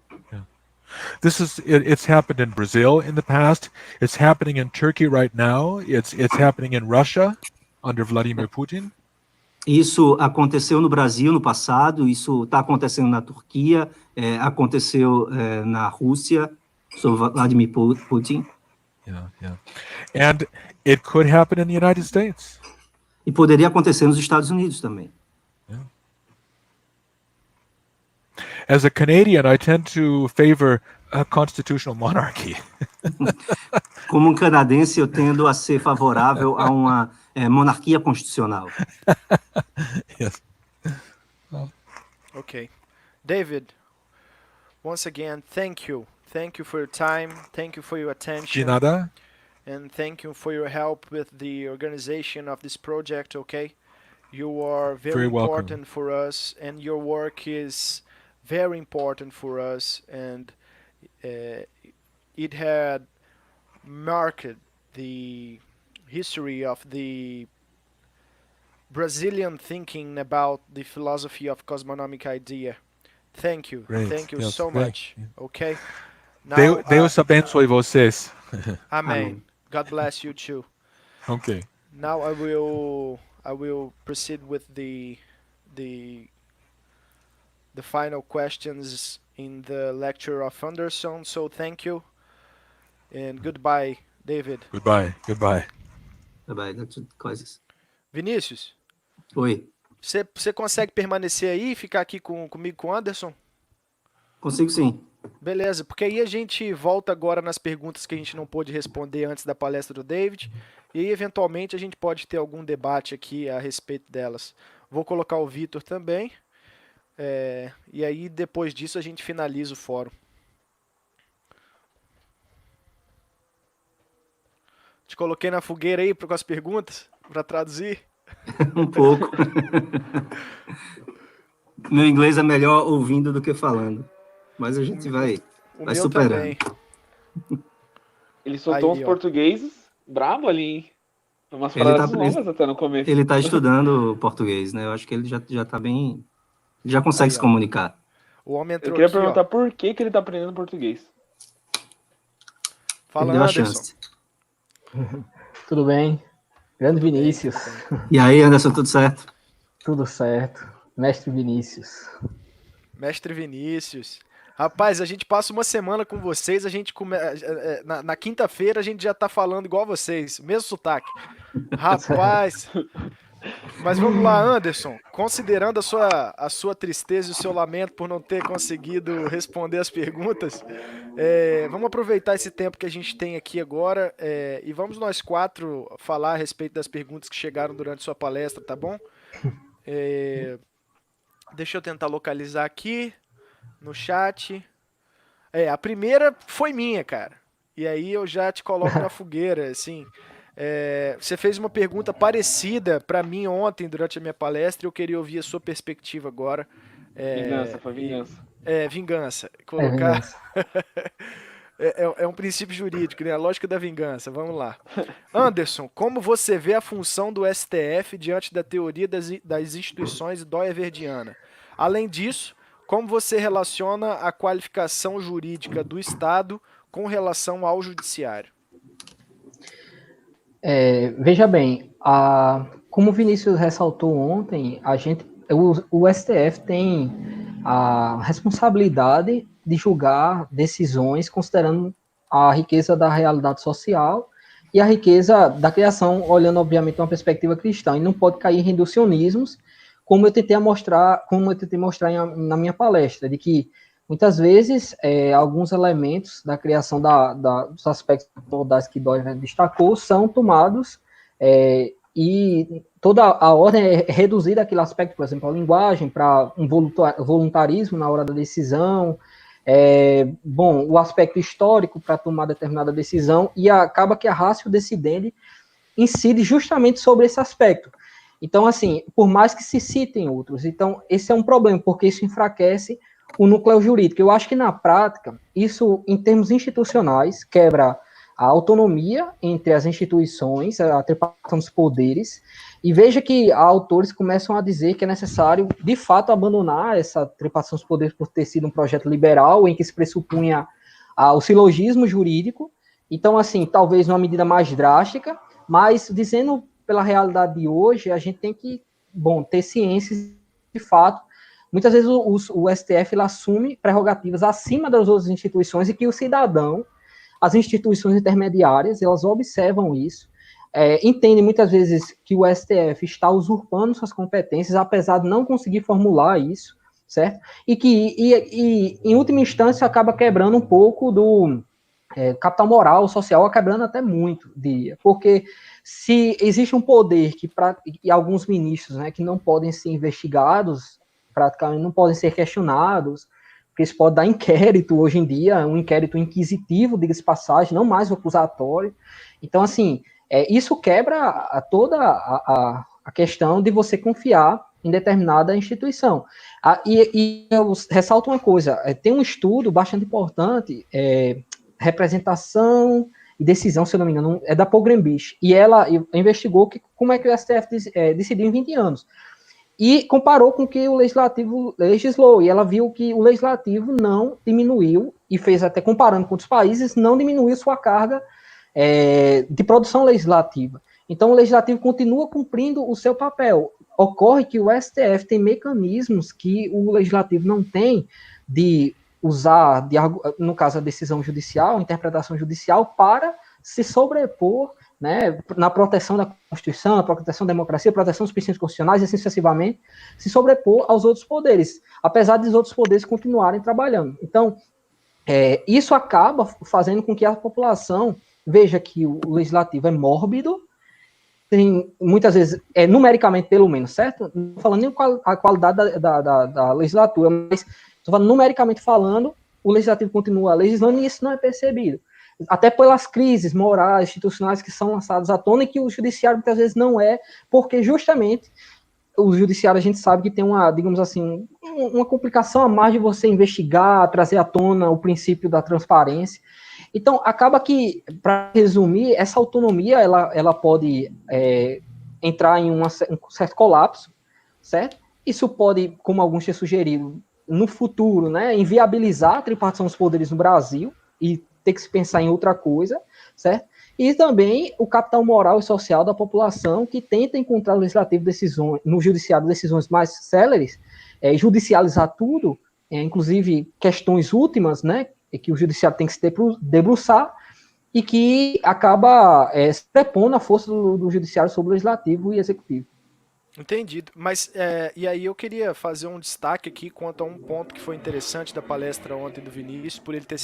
It's happened in Brazil in the past. It's happening in Turkey right now. It's happening in Russia under Vladimir Putin. Isso aconteceu no Brasil no passado, isso está acontecendo na Turquia, aconteceu na Rússia, sob Vladimir Putin. Yeah. And it could happen in the United States. E poderia acontecer nos Estados Unidos também. As a Canadian, I tend to favor a constitutional monarchy. Como um canadense, eu tendo a ser favorável a uma monarquia constitucional. Yes. Okay. David, once again, thank you. Thank you for your time. Thank you for your De attention. nada. And thank you for your help with the organization of this project, okay? You are very Very welcome. important for us, and your work is very important for us, and it had marked the history of the Brazilian thinking about the philosophy of cosmonomic idea. Thank you. Great. Thank you Yes, so great. much. Okay? Now, Deus abençoe vocês. Amen. Amen. God bless you too. Okay. Now I will proceed with the final questions in the lecture of Anderson. So thank you and goodbye, David. Goodbye. Goodbye. Bye-bye, coisas. Vinícius, Oi, você consegue permanecer aí e ficar aqui comigo com o Anderson? consigo sim. Beleza, porque aí a gente volta agora nas perguntas que a gente não pôde responder antes da palestra do David, e aí eventualmente a gente pode ter algum debate aqui a respeito delas. Vou colocar o Vitor também, e aí depois disso a gente finaliza o fórum. Te coloquei na fogueira aí com as perguntas, para traduzir. Um pouco. Meu inglês é melhor ouvindo do que falando. Mas a gente vai O meu superando. também. Ele soltou Aí, uns ó. portugueses brabo ali, hein? Umas Ele frases tá- longas até no começo. Ele está estudando português, né? Eu acho que ele já tá bem... Já consegue Aí, se ó. comunicar. O homem Eu entrou queria aqui, perguntar ó. por que ele tá aprendendo português. Fala, Ele deu a Anderson. chance. Tudo bem? Grande Tudo bem, Vinícius. tudo bem. E aí, Anderson, tudo certo? Tudo certo. Mestre Vinícius. Mestre Vinícius. Rapaz, a gente passa uma semana com vocês, a gente na quinta-feira a gente já tá falando igual vocês, mesmo sotaque. Rapaz. Mas vamos lá, Anderson. Considerando a sua tristeza e o seu lamento por não ter conseguido responder as perguntas, vamos aproveitar esse tempo que a gente tem aqui agora e vamos nós quatro falar a respeito das perguntas que chegaram durante sua palestra, tá bom? Deixa eu tentar localizar aqui no chat. A primeira foi minha, cara. E aí eu já te coloco na fogueira, assim. Você fez uma pergunta parecida para mim ontem durante a minha palestra e eu queria ouvir a sua perspectiva agora. Vingança, foi vingança. Vingança. Colocar... vingança. É um princípio jurídico, né? A lógica da vingança. Vamos lá. Anderson, como você vê a função do STF diante da teoria das instituições dóia-verdiana? Além disso, como você relaciona a qualificação jurídica do Estado com relação ao judiciário? Veja bem, como o Vinícius ressaltou ontem, o STF tem a responsabilidade de julgar decisões considerando a riqueza da realidade social e a riqueza da criação, olhando obviamente uma perspectiva cristã, e não pode cair em reducionismos, como eu tentei mostrar na minha palestra, de que muitas vezes alguns elementos da criação dos aspectos modais que Dória destacou são tomados e toda a ordem é reduzida àquele aspecto, por exemplo, a linguagem, para um voluntarismo na hora da decisão, o aspecto histórico para tomar determinada decisão, e acaba que a ratio decidendi incide justamente sobre esse aspecto. Então, assim, por mais que se citem outros, então esse é um problema, porque isso enfraquece o núcleo jurídico. Eu acho que na prática, isso, em termos institucionais, quebra a autonomia entre as instituições, a tripartição dos poderes, e veja que autores começam a dizer que é necessário, de fato, abandonar essa tripartição dos poderes por ter sido um projeto liberal, em que se pressupunha o silogismo jurídico. Então, assim, talvez numa medida mais drástica, mas dizendo pela realidade de hoje, a gente tem que, ter ciências de fato. Muitas vezes o STF ele assume prerrogativas acima das outras instituições e que o cidadão, as instituições intermediárias, elas observam isso. entendem muitas vezes que o STF está usurpando suas competências, apesar de não conseguir formular isso, certo? E que, em última instância, acaba quebrando um pouco do capital moral, social, quebrando até muito, diria. Porque se existe um poder e alguns ministros, né, que não podem ser investigados, praticamente não podem ser questionados, porque isso pode dar inquérito hoje em dia, um inquérito inquisitivo, diga-se passagem, não mais o acusatório. Então, assim, isso quebra toda a questão de você confiar em determinada instituição. E eu ressalto uma coisa, tem um estudo bastante importante, representação e decisão, se eu não me engano, é da Paul Greenwich, e ela investigou como é que o STF decidiu em 20 anos. E comparou com o que o Legislativo legislou, e ela viu que o Legislativo não diminuiu, e fez até comparando com outros países, não diminuiu sua carga de produção legislativa. Então, o Legislativo continua cumprindo o seu papel. Ocorre que o STF tem mecanismos que o Legislativo não tem de usar, no caso, a decisão judicial, a interpretação judicial, para se sobrepor, né, na proteção da Constituição, na proteção da democracia, proteção dos princípios constitucionais, e assim sucessivamente, se sobrepor aos outros poderes, apesar dos outros poderes continuarem trabalhando. Então, isso acaba fazendo com que a população veja que o legislativo é mórbido, tem, muitas vezes, numericamente pelo menos, certo? Não estou falando nem a qualidade da legislatura, mas estou falando numericamente falando, o legislativo continua legislando e isso não é percebido. Até pelas crises morais, institucionais que são lançadas à tona e que o judiciário muitas vezes não porque justamente o judiciário a gente sabe que tem digamos assim, uma complicação a mais de você investigar, trazer à tona o princípio da transparência. Então, acaba que, para resumir, essa autonomia, ela pode entrar em um certo colapso, certo? Isso pode, como alguns têm sugerido, no futuro, né, inviabilizar a tripartição dos poderes no Brasil e ter que se pensar em outra coisa, certo? E também o capital moral e social da população que tenta encontrar no legislativo decisões, no judiciário decisões mais céleres, judicializar tudo, inclusive questões últimas, né, que o judiciário tem que se debruçar e que acaba se prepondo a força do judiciário sobre o legislativo e executivo. Entendido. Mas, e aí eu queria fazer um destaque aqui quanto a um ponto que foi interessante da palestra ontem do Vinícius, por ele ter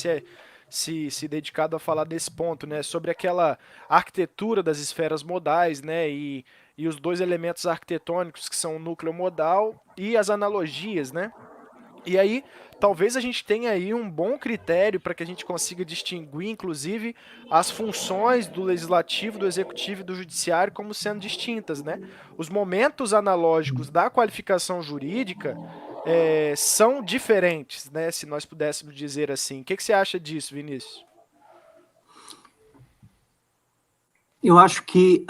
se dedicado a falar desse ponto, né, sobre aquela arquitetura das esferas modais, né, e os dois elementos arquitetônicos que são o núcleo modal e as analogias, né. E aí, talvez a gente tenha aí um bom critério para que a gente consiga distinguir, inclusive, as funções do legislativo, do executivo e do judiciário como sendo distintas, né? Os momentos analógicos da qualificação jurídica são diferentes, né? Se nós pudéssemos dizer assim. O que você acha disso, Vinícius? Eu acho que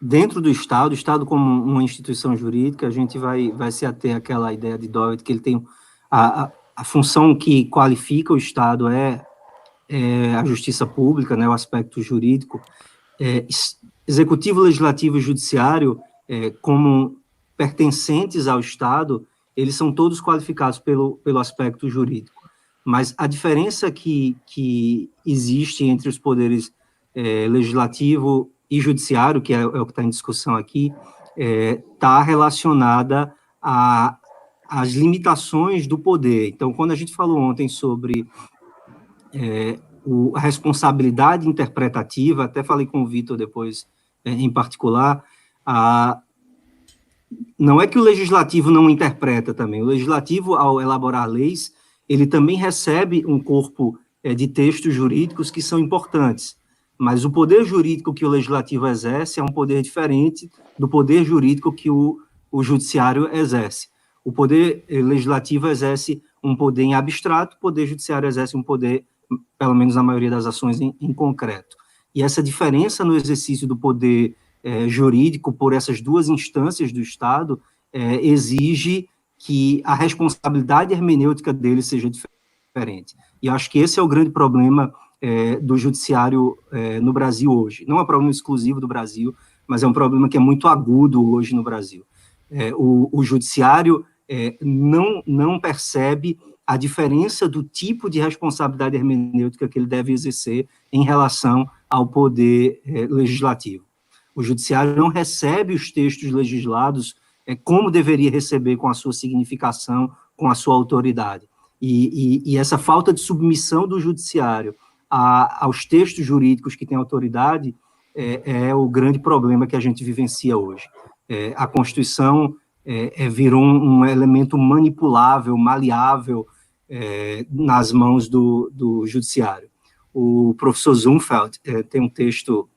dentro do Estado como uma instituição jurídica, a gente vai se ater àquela ideia de Dodd, que ele tem a função que qualifica o Estado é a justiça pública, né, o aspecto jurídico. Executivo, legislativo e judiciário, como pertencentes ao Estado, eles são todos qualificados pelo aspecto jurídico. Mas a diferença que existe entre os poderes legislativo e judiciário, que é o que está em discussão aqui, está relacionada às limitações do poder. Então, quando a gente falou ontem sobre a responsabilidade interpretativa, até falei com o Vitor depois, em particular, não é que o legislativo não interpreta também. O legislativo, ao elaborar leis, ele também recebe um corpo de textos jurídicos que são importantes. Mas o poder jurídico que o legislativo exerce é um poder diferente do poder jurídico que o judiciário exerce. O poder legislativo exerce um poder em abstrato, o poder judiciário exerce um poder, pelo menos na maioria das ações, em concreto. E essa diferença no exercício do poder jurídico por essas duas instâncias do Estado exige que a responsabilidade hermenêutica dele seja diferente. E eu acho que esse é o grande problema do judiciário no Brasil hoje. Não é um problema exclusivo do Brasil, mas é um problema que é muito agudo hoje no Brasil. O judiciário não percebe a diferença do tipo de responsabilidade hermenêutica que ele deve exercer em relação ao poder legislativo. O judiciário não recebe os textos legislados como deveria receber, com a sua significação, com a sua autoridade. E essa falta de submissão do judiciário aos textos jurídicos que têm autoridade é o grande problema que a gente vivencia hoje. A Constituição virou um elemento manipulável, maleável nas mãos do judiciário. O professor Zumfeld tem um texto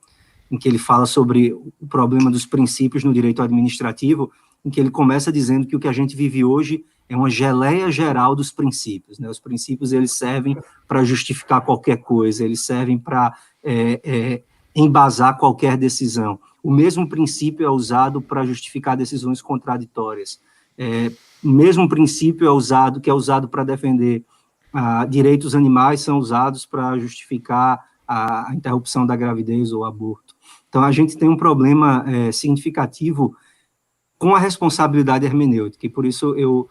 em que ele fala sobre o problema dos princípios no direito administrativo, em que ele começa dizendo que o que a gente vive hoje é uma geleia geral dos princípios, né? Os princípios, eles servem para justificar qualquer coisa, eles servem para embasar qualquer decisão. O mesmo princípio é usado para justificar decisões contraditórias. O mesmo princípio que é usado para defender direitos animais são usados para justificar a interrupção da gravidez ou o aborto. Então, a gente tem um problema significativo com a responsabilidade hermenêutica, e por isso eu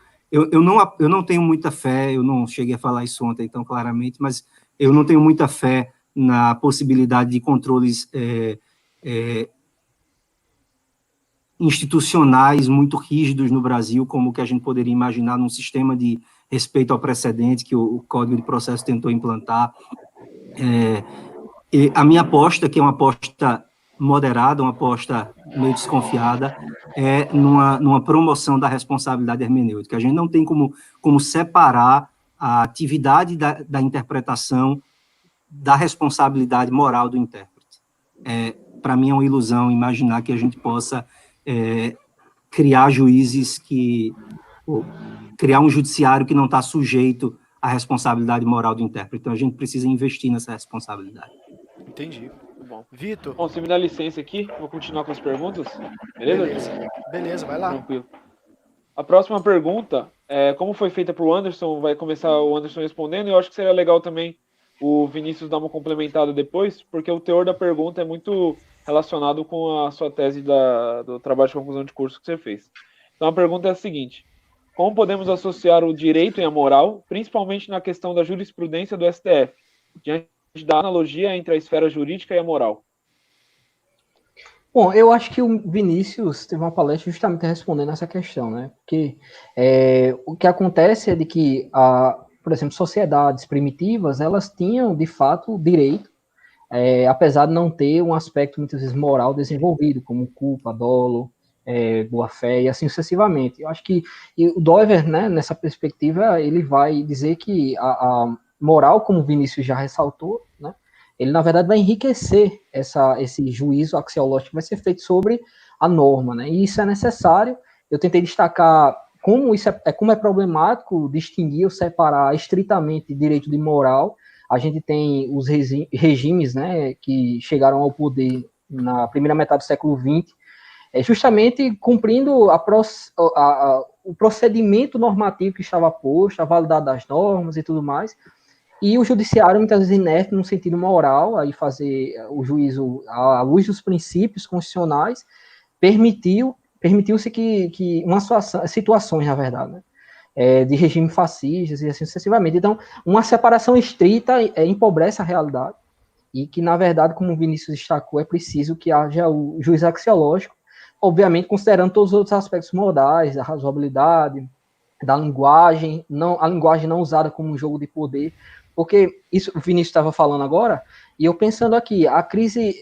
não tenho muita fé, eu não cheguei a falar isso ontem tão claramente, mas eu não tenho muita fé na possibilidade de controles institucionais muito rígidos no Brasil, como o que a gente poderia imaginar num sistema de respeito ao precedente que o Código de Processo tentou implantar. E a minha aposta, que é uma aposta moderada, uma aposta meio desconfiada, é numa promoção da responsabilidade hermenêutica. A gente não tem como separar a atividade da interpretação da responsabilidade moral do intérprete. Para mim é uma ilusão imaginar que a gente possa criar juízes criar um judiciário que não está sujeito à responsabilidade moral do intérprete. Então, a gente precisa investir nessa responsabilidade. Entendi. Bom. Vitor. Bom, você me dá licença aqui, vou continuar com as perguntas. Beleza? Beleza, vai lá. Tranquilo. A próxima pergunta, como foi feita para o Anderson, vai começar o Anderson respondendo, e eu acho que seria legal também o Vinícius dar uma complementada depois, porque o teor da pergunta é muito relacionado com a sua tese do trabalho de conclusão de curso que você fez. Então, a pergunta é a seguinte: como podemos associar o direito e a moral, principalmente na questão da jurisprudência do STF, diante da analogia entre a esfera jurídica e a moral? Bom, eu acho que o Vinícius teve uma palestra justamente respondendo essa questão, né? Porque o que acontece é de que, por exemplo, sociedades primitivas, elas tinham, de fato, direito, apesar de não ter um aspecto, muitas vezes, moral desenvolvido, como culpa, dolo, boa-fé e assim sucessivamente. Eu acho que o Dover, né, nessa perspectiva, ele vai dizer que a moral, como o Vinícius já ressaltou, né, ele, na verdade, vai enriquecer esse juízo axiológico que vai ser feito sobre a norma, né, e isso é necessário. Eu tentei destacar como como é problemático distinguir ou separar estritamente direito de moral. A gente tem os regimes, né, que chegaram ao poder na primeira metade do século XX, justamente cumprindo o procedimento normativo que estava posto, a validade das normas e tudo mais, e o judiciário, muitas vezes inerte no sentido moral, aí fazer o juízo à luz dos princípios constitucionais, permitiu-se que situações, na verdade, né, de regime fascistas e assim sucessivamente. Então, uma separação estrita empobrece a realidade, e que, na verdade, como o Vinícius destacou, é preciso que haja o juízo axiológico, obviamente considerando todos os outros aspectos modais, da razoabilidade, da linguagem, a linguagem não usada como um jogo de poder, porque isso o Vinícius estava falando agora, e eu pensando aqui, a crise,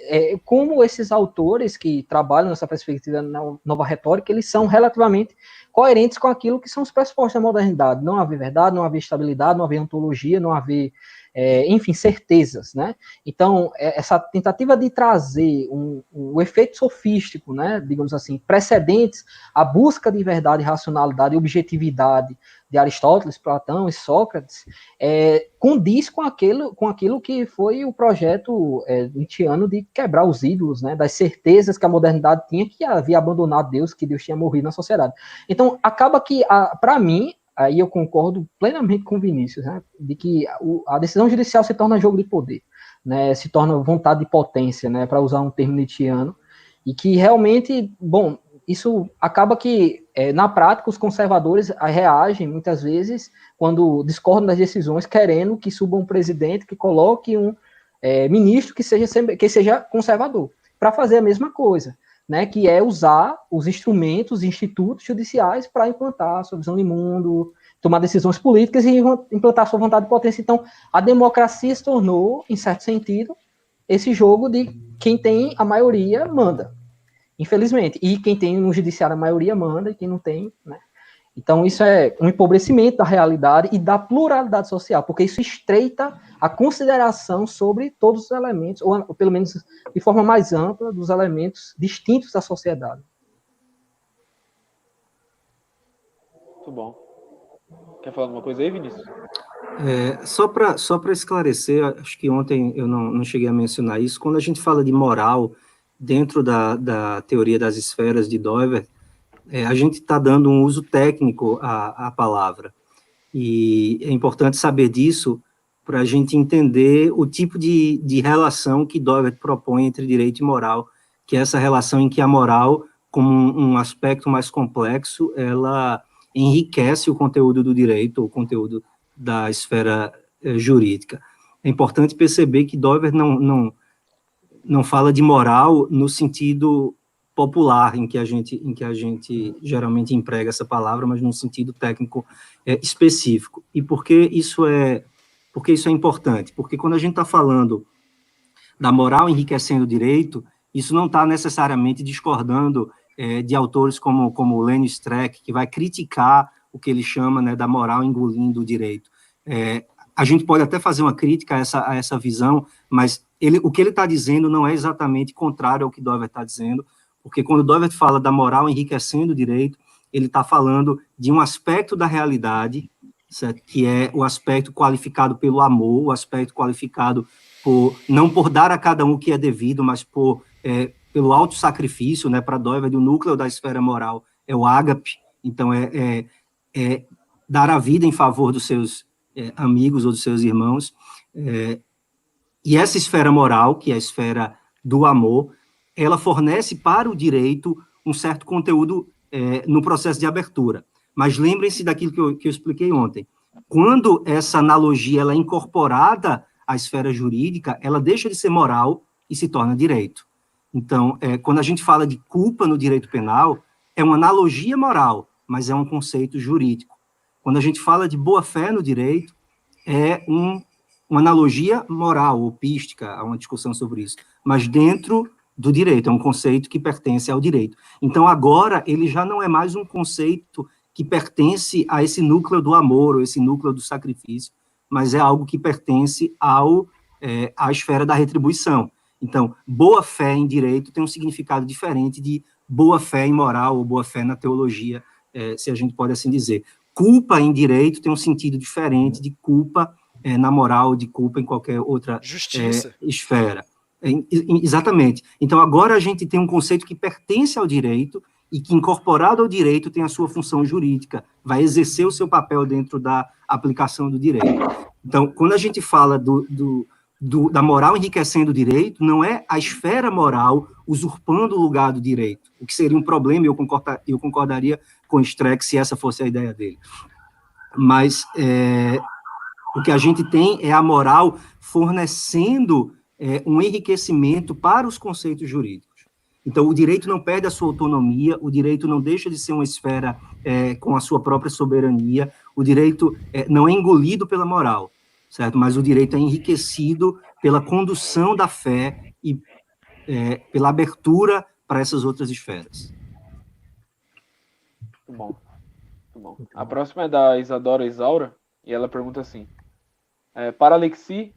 como esses autores que trabalham nessa perspectiva na nova retórica, eles são relativamente coerentes com aquilo que são os pressupostos da modernidade. Não haver verdade, não haver estabilidade, não haver ontologia, não haver, enfim, certezas, né? Então, essa tentativa de trazer um efeito sofístico, né, digamos assim, precedentes à busca de verdade, racionalidade e objetividade de Aristóteles, Platão e Sócrates, condiz com aquilo que foi o projeto nietzschiano de quebrar os ídolos, né, das certezas que a modernidade tinha, que havia abandonado Deus, que Deus tinha morrido na sociedade. Então, acaba que, para mim, aí eu concordo plenamente com o Vinícius, né, de que a decisão judicial se torna jogo de poder, né, se torna vontade de potência, né, para usar um termo nietzschiano, e que realmente, bom, isso acaba que na prática, os conservadores reagem, muitas vezes, quando discordam das decisões, querendo que suba um presidente, que coloque um ministro que seja conservador, para fazer a mesma coisa, né, que é usar os instrumentos, institutos judiciais para implantar a sua visão de mundo, tomar decisões políticas e implantar a sua vontade de potência. Então, a democracia se tornou, em certo sentido, esse jogo de quem tem a maioria manda, infelizmente. E quem tem no judiciário a maioria manda, e quem não tem, né? Então, isso é um empobrecimento da realidade e da pluralidade social, porque isso estreita a consideração sobre todos os elementos, ou pelo menos de forma mais ampla, dos elementos distintos da sociedade. Muito bom. Quer falar alguma coisa aí, Vinícius? Só para esclarecer, acho que ontem eu não cheguei a mencionar isso, quando a gente fala de moral dentro da teoria das esferas de Doivert, a gente está dando um uso técnico à palavra, e é importante saber disso para a gente entender o tipo de relação que Doivert propõe entre direito e moral, que é essa relação em que a moral, como um aspecto mais complexo, ela enriquece o conteúdo do direito, o conteúdo da esfera jurídica. É importante perceber que Doivert não fala de moral no sentido popular em que a gente geralmente emprega essa palavra, mas num sentido técnico específico. E por que isso é importante? Porque quando a gente está falando da moral enriquecendo o direito, isso não está necessariamente discordando de autores como Lênio Streck, que vai criticar o que ele chama, né, da moral engolindo o direito. A gente pode até fazer uma crítica a essa visão, mas o que ele está dizendo não é exatamente contrário ao que Doivert está dizendo, porque quando Doivert fala da moral enriquecendo o direito, ele está falando de um aspecto da realidade, certo? Que é o aspecto qualificado pelo amor, o aspecto qualificado não por dar a cada um o que é devido, mas pelo autossacrifício, né? Para Doivert, o núcleo da esfera moral é o ágape, então é dar a vida em favor dos seus amigos ou dos seus irmãos, e essa esfera moral, que é a esfera do amor, ela fornece para o direito um certo conteúdo no processo de abertura. Mas lembrem-se daquilo que eu expliquei ontem. Quando essa analogia ela é incorporada à esfera jurídica, ela deixa de ser moral e se torna direito. Então, quando a gente fala de culpa no direito penal, é uma analogia moral, mas é um conceito jurídico. Quando a gente fala de boa-fé no direito, é uma analogia moral, opística, há uma discussão sobre isso, mas dentro do direito, é um conceito que pertence ao direito. Então, agora, ele já não é mais um conceito que pertence a esse núcleo do amor, ou esse núcleo do sacrifício, mas é algo que pertence à esfera da retribuição. Então, boa-fé em direito tem um significado diferente de boa-fé em moral, ou boa-fé na teologia, se a gente pode assim dizer. Culpa em direito tem um sentido diferente de culpa na moral, de culpa em qualquer outra esfera. Exatamente. Então, agora a gente tem um conceito que pertence ao direito e que, incorporado ao direito, tem a sua função jurídica, vai exercer o seu papel dentro da aplicação do direito. Então, quando a gente fala da moral enriquecendo o direito, não é a esfera moral usurpando o lugar do direito, o que seria um problema, e eu concordaria com Streck se essa fosse a ideia dele. Mas o que a gente tem é a moral fornecendo um enriquecimento para os conceitos jurídicos. Então, o direito não perde a sua autonomia, o direito não deixa de ser uma esfera com a sua própria soberania, o direito não é engolido pela moral, certo? Mas o direito é enriquecido pela condução da fé e pela abertura para essas outras esferas. Muito bom. Muito bom. A próxima é da Isadora Isaura, e ela pergunta assim: para Alexis,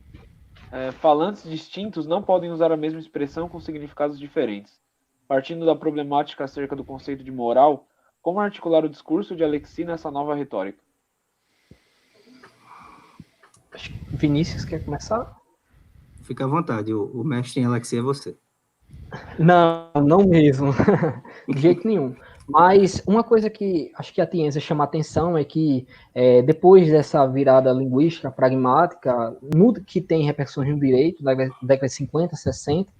falantes distintos não podem usar a mesma expressão com significados diferentes. Partindo da problemática acerca do conceito de moral, como articular o discurso de Alexis nessa nova retórica? Vinícius, quer começar? Fica à vontade, o mestre em Alexis é você. Não mesmo, de jeito nenhum. Mas uma coisa que acho que a Tienza chama a atenção é que depois dessa virada linguística pragmática, que tem repercussões no direito, da década de 50, 60,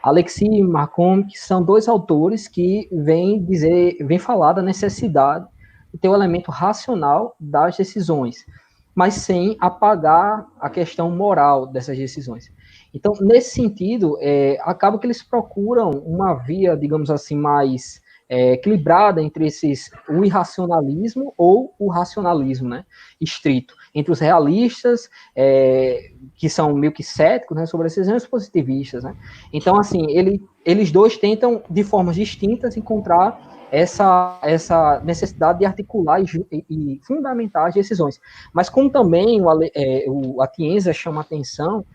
Alexis e Marcon, que são dois autores que vêm falar da necessidade de ter o elemento racional das decisões, mas sem apagar a questão moral dessas decisões. Então, nesse sentido, acaba que eles procuram uma via, digamos assim, mais equilibrada entre o irracionalismo ou o racionalismo, né, estrito, entre os realistas, que são meio que céticos, né, sobre as decisões, e os positivistas, né. Então, assim, eles dois tentam, de formas distintas, encontrar essa necessidade de articular e fundamentar as decisões. Mas como também o Atienza chama atenção,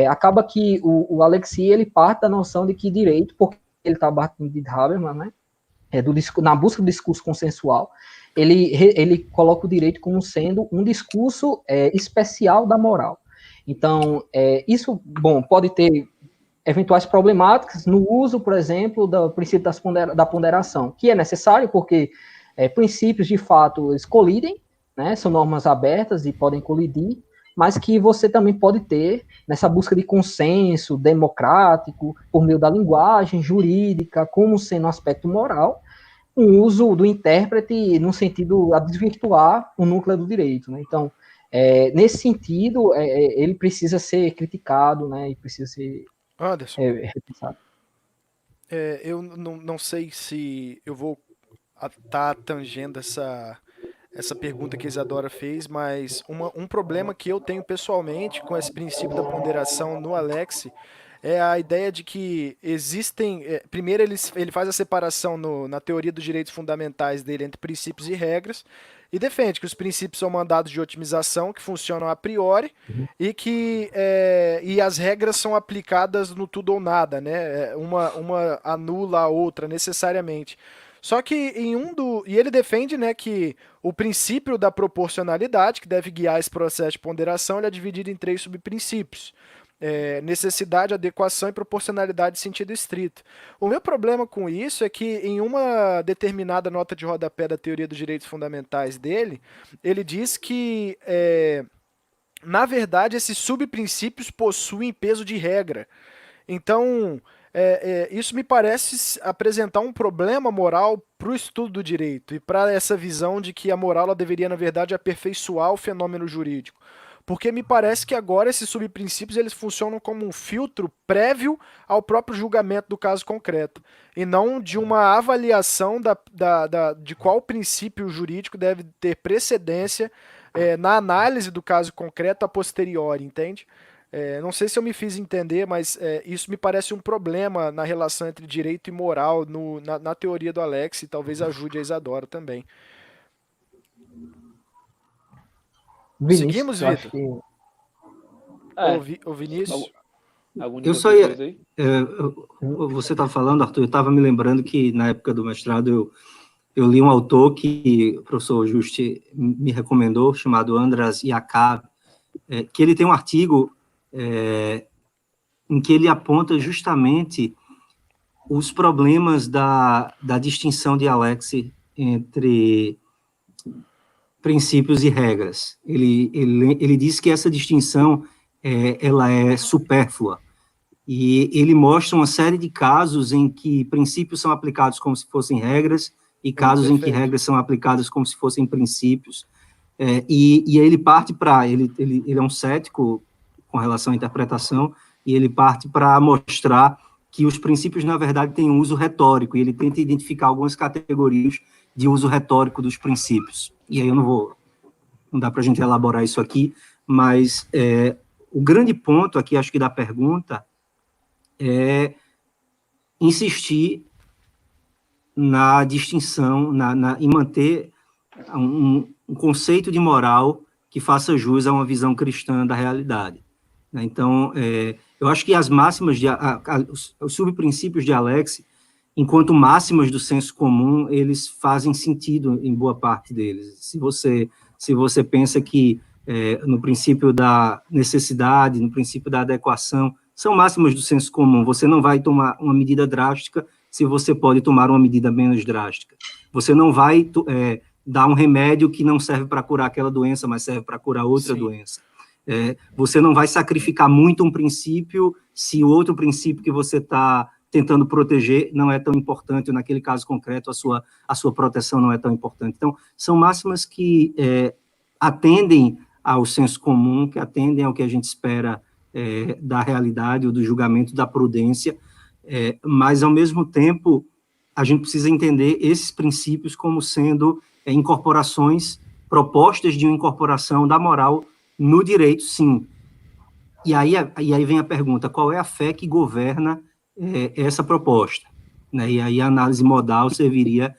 acaba que o Alexis, ele parte da noção de que direito, porque ele está batendo de Habermas, né, na busca do discurso consensual, ele coloca o direito como sendo um discurso especial da moral. Então, isso, bom, pode ter eventuais problemáticas no uso, por exemplo, do princípio da ponderação, que é necessário porque princípios, de fato, eles colidem, né, são normas abertas e podem colidir, mas que você também pode ter, nessa busca de consenso democrático, por meio da linguagem jurídica, como sendo um aspecto moral, um uso do intérprete no sentido a desvirtuar o núcleo do direito, né? Então, nesse sentido, ele precisa ser criticado, né, e precisa ser Anderson, repensado. eu não sei se eu vou estar tangendo essa pergunta que a Isadora fez, mas um problema que eu tenho pessoalmente com esse princípio da ponderação no Alex é a ideia de que existem. Primeiro, ele faz a separação na teoria dos direitos fundamentais dele entre princípios e regras, e defende que os princípios são mandados de otimização que funcionam a priori e as regras são aplicadas no tudo ou nada, né? Uma anula a outra necessariamente. Só que e ele defende, né, que o princípio da proporcionalidade, que deve guiar esse processo de ponderação, ele é dividido em 3 subprincípios. Necessidade, adequação e proporcionalidade em sentido estrito. O meu problema com isso é que em uma determinada nota de rodapé da teoria dos direitos fundamentais dele, ele diz que, na verdade, esses subprincípios possuem peso de regra. Então, isso me parece apresentar um problema moral para o estudo do direito e para essa visão de que a moral ela deveria, na verdade, aperfeiçoar o fenômeno jurídico. Porque me parece que agora esses subprincípios eles funcionam como um filtro prévio ao próprio julgamento do caso concreto, e não de uma avaliação de qual princípio jurídico deve ter precedência na análise do caso concreto a posteriori, entende? Não sei se eu me fiz entender, mas isso me parece um problema na relação entre direito e moral na teoria do Alex, e talvez ajude a Isadora também. Vinícius, Seguimos, eu acho Vitor? que... Ô, Vinícius? Algumas Eu só ia, você está falando, Arthur, eu estava me lembrando que na época do mestrado eu li um autor que o professor Juste me recomendou, chamado Andras Iacav, que ele tem um artigo em que ele aponta justamente os problemas da distinção de Alex entre princípios e regras. Ele diz que essa distinção ela é supérflua, e ele mostra uma série de casos em que princípios são aplicados como se fossem regras, e casos em que regras são aplicadas como se fossem princípios, e aí ele parte para... Ele é um cético com relação à interpretação, e ele parte para mostrar que os princípios, na verdade, têm um uso retórico, e ele tenta identificar algumas categorias de uso retórico dos princípios. E aí não dá para a gente elaborar isso aqui, mas o grande ponto aqui, acho que da pergunta, é insistir na distinção, em manter um conceito de moral que faça jus a uma visão cristã da realidade. Então, eu acho que as máximas, os subprincípios de Alex, enquanto máximas do senso comum, eles fazem sentido em boa parte deles. Se você pensa que no princípio da necessidade, no princípio da adequação, são máximas do senso comum. Você não vai tomar uma medida drástica se você pode tomar uma medida menos drástica. Você não vai dar um remédio que não serve para curar aquela doença, mas serve para curar outra doença. Você não vai sacrificar muito um princípio se o outro princípio que você está tentando proteger não é tão importante, ou naquele caso concreto a sua proteção não é tão importante. Então, são máximas que atendem ao senso comum, que atendem ao que a gente espera da realidade ou do julgamento, da prudência, mas, ao mesmo tempo, a gente precisa entender esses princípios como sendo incorporações, propostas de uma incorporação da moral no direito, sim. E aí vem a pergunta, qual é a fé que governa essa proposta? Né? E aí a análise modal serviria,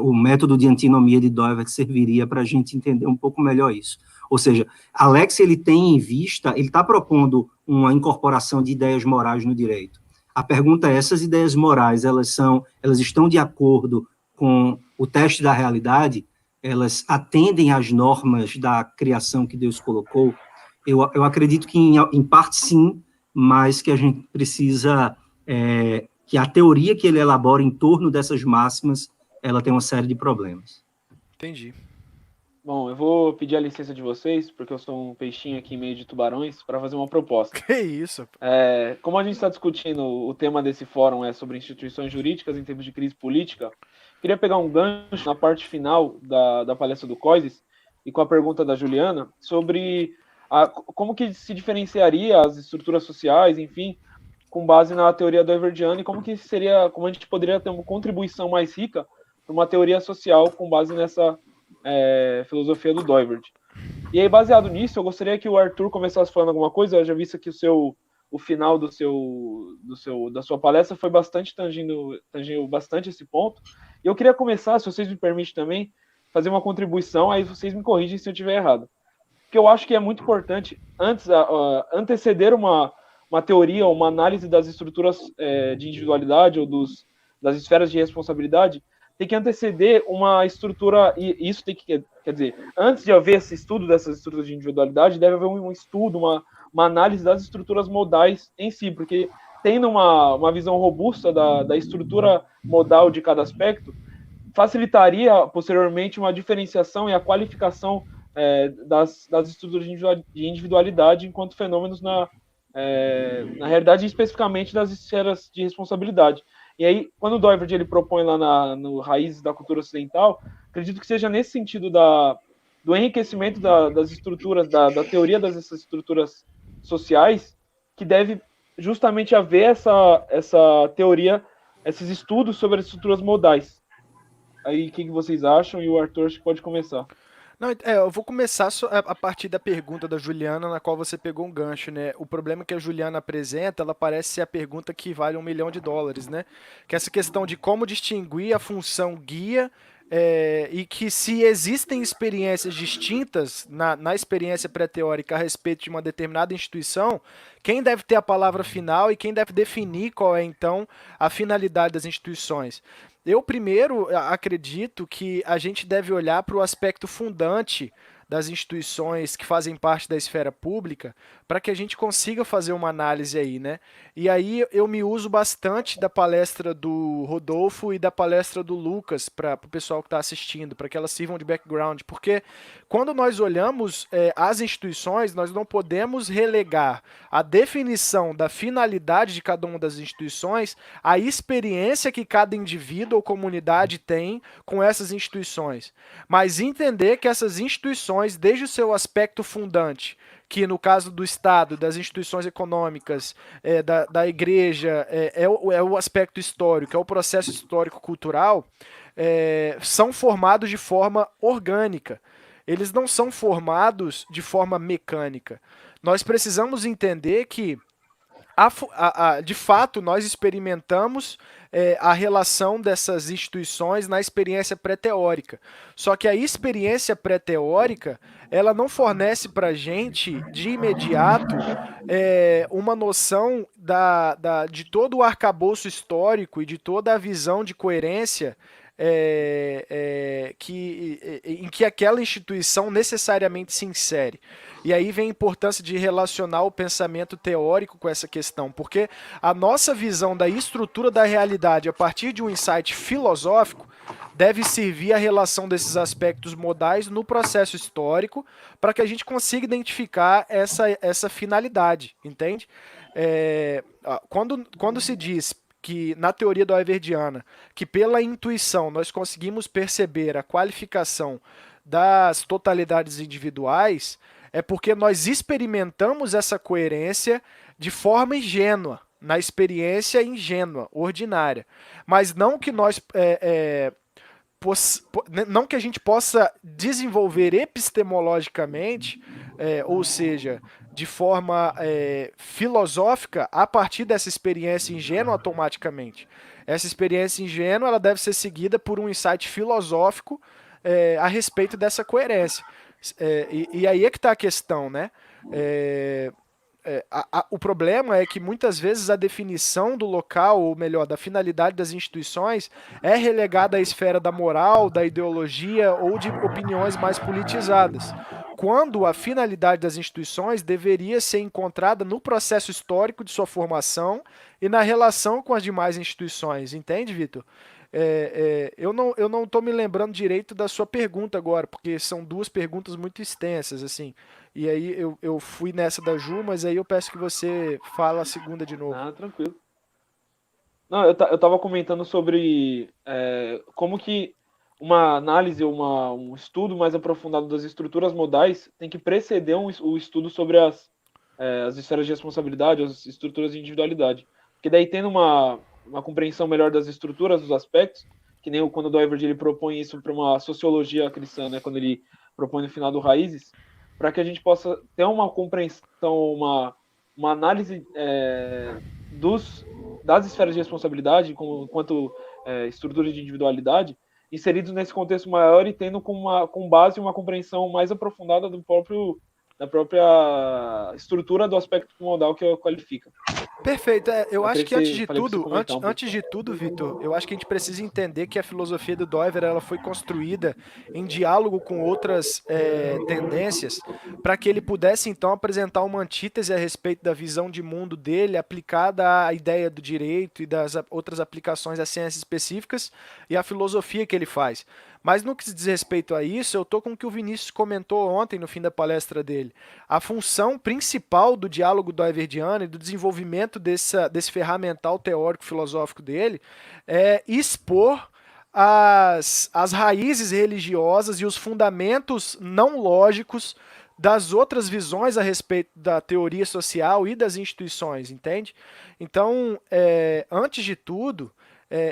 o método de antinomia de Doivert serviria para a gente entender um pouco melhor isso. Ou seja, Alex, ele tem em vista, ele está propondo uma incorporação de ideias morais no direito. A pergunta é, essas ideias morais, elas estão de acordo com o teste da realidade? Elas atendem às normas da criação que Deus colocou? Eu acredito que, em parte, sim, mas que a gente precisa, que a teoria que ele elabora em torno dessas máximas, ela tem uma série de problemas. Entendi. Bom, eu vou pedir a licença de vocês, porque eu sou um peixinho aqui em meio de tubarões, para fazer uma proposta. Que isso? Como a gente está discutindo, o tema desse fórum é sobre instituições jurídicas em tempos de crise política, queria pegar um gancho na parte final da palestra do Coises e com a pergunta da Juliana sobre como que se diferenciaria as estruturas sociais, enfim, com base na teoria doiverdiana e como a gente poderia ter uma contribuição mais rica para uma teoria social com base nessa filosofia do Doivert. E aí, baseado nisso, eu gostaria que o Arthur começasse falando alguma coisa. Eu já vi que o final da sua palestra foi tangindo bastante esse ponto. E eu queria começar, se vocês me permitem também, fazer uma contribuição, aí vocês me corrigem se eu estiver errado. Porque eu acho que é muito importante, antes, anteceder uma teoria, uma análise das estruturas de individualidade ou das esferas de responsabilidade, tem que anteceder uma estrutura, e isso tem que, quer dizer, antes de haver esse estudo dessas estruturas de individualidade, deve haver um estudo, uma análise das estruturas modais em si, porque tendo uma visão robusta da estrutura modal de cada aspecto, facilitaria posteriormente uma diferenciação e a qualificação das estruturas de individualidade enquanto fenômenos na realidade, especificamente das esferas de responsabilidade. E aí, quando o Doivert ele propõe lá no Raízes da Cultura Ocidental, acredito que seja nesse sentido do enriquecimento das estruturas, da teoria dessas estruturas sociais, que deve justamente haver essa teoria, esses estudos sobre as estruturas modais. Aí, o que vocês acham? E o Arthur acho que pode começar. Não, eu vou começar a partir da pergunta da Juliana, na qual você pegou um gancho, né? O problema que a Juliana apresenta, ela parece ser a pergunta que vale $1 milhão, né? Que é essa questão de como distinguir a função guia e que se existem experiências distintas na experiência pré-teórica a respeito de uma determinada instituição, quem deve ter a palavra final e quem deve definir qual é, então, a finalidade das instituições. Eu, primeiro, acredito que a gente deve olhar para o aspecto fundante das instituições que fazem parte da esfera pública para que a gente consiga fazer uma análise aí, né? E aí eu me uso bastante da palestra do Rodolfo e da palestra do Lucas para o pessoal que está assistindo, para que elas sirvam de background, porque quando nós olhamos as instituições, nós não podemos relegar a definição da finalidade de cada uma das instituições à experiência que cada indivíduo ou comunidade tem com essas instituições, mas entender que essas instituições, desde o seu aspecto fundante, que no caso do Estado, das instituições econômicas, da igreja, é o aspecto histórico, é o processo histórico-cultural, são formados de forma orgânica. Eles não são formados de forma mecânica. Nós precisamos entender que, de fato, nós experimentamos a relação dessas instituições na experiência pré-teórica. Só que a experiência pré-teórica, ela não fornece para a gente, de imediato, uma noção de todo o arcabouço histórico e de toda a visão de coerência em que aquela instituição necessariamente se insere. E aí vem a importância de relacionar o pensamento teórico com essa questão, porque a nossa visão da estrutura da realidade a partir de um insight filosófico deve servir à relação desses aspectos modais no processo histórico para que a gente consiga identificar essa finalidade, entende? Quando se diz que na teoria doiverdiana, que pela intuição nós conseguimos perceber a qualificação das totalidades individuais, é porque nós experimentamos essa coerência de forma ingênua, na experiência ingênua, ordinária. Mas não que nós não que a gente possa desenvolver epistemologicamente, ou seja, de forma filosófica, a partir dessa experiência ingênua automaticamente. Essa experiência ingênua ela deve ser seguida por um insight filosófico a respeito dessa coerência. E aí é que está a questão, né? O problema é que muitas vezes a definição do local, ou melhor, da finalidade das instituições, é relegada à esfera da moral, da ideologia ou de opiniões mais politizadas, quando a finalidade das instituições deveria ser encontrada no processo histórico de sua formação e na relação com as demais instituições. Entende, Vitor? Eu não estou me lembrando direito da sua pergunta agora, porque são duas perguntas muito extensas, assim. E aí eu fui nessa da Ju, mas aí eu peço que você fale a segunda de novo. Ah, tranquilo. Não, eu tava comentando sobre como que uma análise, um estudo mais aprofundado das estruturas modais tem que preceder o estudo sobre as esferas de responsabilidade, as estruturas de individualidade. Porque daí tendo uma compreensão melhor das estruturas, dos aspectos, que nem quando o Doiverd ele propõe isso para uma sociologia cristã, né, quando ele propõe no final do Raízes, para que a gente possa ter uma compreensão, uma análise das esferas de responsabilidade, enquanto estruturas de individualidade, inseridos nesse contexto maior e tendo com base uma compreensão mais aprofundada da própria estrutura do aspecto modal que qualifica. Perfeito. Eu acho que antes antes de tudo, Vitor, eu acho que a gente precisa entender que a filosofia do Doiver ela foi construída em diálogo com outras tendências para que ele pudesse então apresentar uma antítese a respeito da visão de mundo dele aplicada à ideia do direito e das outras aplicações às ciências específicas e à filosofia que ele faz. Mas no que diz respeito a isso, eu estou com o que o Vinícius comentou ontem no fim da palestra dele. A função principal do diálogo doiverdiano e do desenvolvimento desse ferramental teórico-filosófico dele é expor as raízes religiosas e os fundamentos não lógicos das outras visões a respeito da teoria social e das instituições, entende? Então, antes de tudo,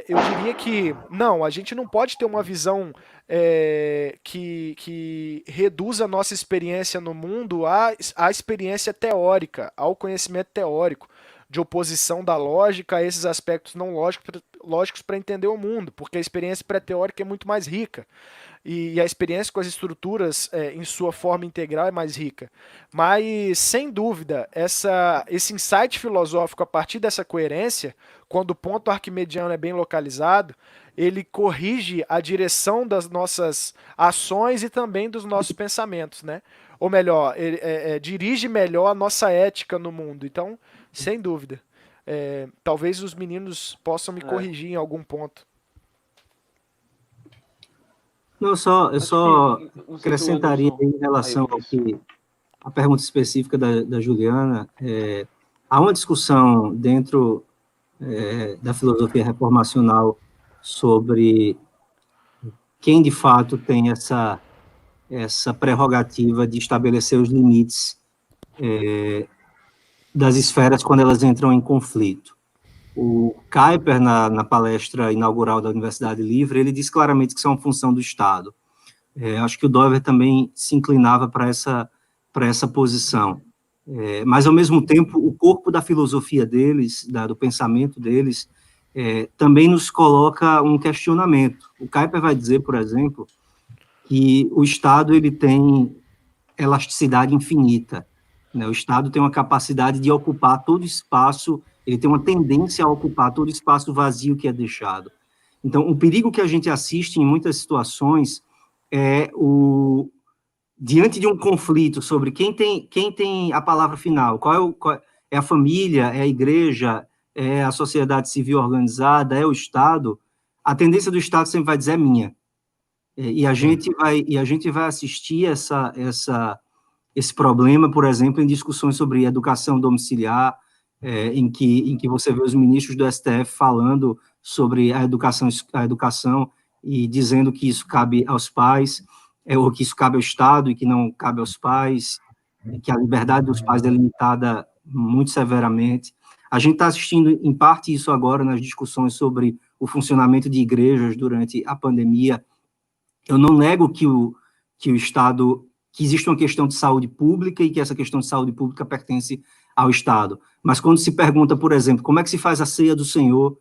eu diria que não, a gente não pode ter uma visão que reduza a nossa experiência no mundo à experiência teórica, ao conhecimento teórico, de oposição da lógica a esses aspectos não lógicos para entender o mundo, porque a experiência pré-teórica é muito mais rica. E a experiência com as estruturas em sua forma integral é mais rica. Mas, sem dúvida, esse insight filosófico a partir dessa coerência, quando o ponto arquimediano é bem localizado, ele corrige a direção das nossas ações e também dos nossos pensamentos, né? Ou melhor, ele dirige melhor a nossa ética no mundo. Então, sem dúvida. Talvez os meninos possam me corrigir em algum ponto. Não, eu só acrescentaria em relação ao que a pergunta específica da Juliana. Há uma discussão dentro da filosofia reformacional sobre quem de fato tem essa prerrogativa de estabelecer os limites das esferas quando elas entram em conflito. O Kuyper, na palestra inaugural da Universidade Livre, ele diz claramente que isso é uma função do Estado. Acho que o Doiver também se inclinava para essa posição. Mas, ao mesmo tempo, o corpo da filosofia deles, do pensamento deles, também nos coloca um questionamento. O Kuyper vai dizer, por exemplo, que o Estado ele tem elasticidade infinita. Né? O Estado tem uma capacidade de ocupar todo espaço, ele tem uma tendência a ocupar todo espaço vazio que é deixado. Então, o perigo que a gente assiste em muitas situações é diante de um conflito sobre quem tem a palavra final, qual é a família, é a igreja, é a sociedade civil organizada, é o Estado, a tendência do Estado sempre vai dizer é minha. E a gente vai assistir esse problema, por exemplo, em discussões sobre educação domiciliar, em que você vê os ministros do STF falando sobre a educação e dizendo que isso cabe aos pais, ou que isso cabe ao Estado e que não cabe aos pais, que a liberdade dos pais é limitada muito severamente. A gente está assistindo, em parte, isso agora nas discussões sobre o funcionamento de igrejas durante a pandemia. Eu não nego que o Estado, que existe uma questão de saúde pública e que essa questão de saúde pública pertence ao Estado. Mas quando se pergunta, por exemplo, como é que se faz a ceia do Senhor,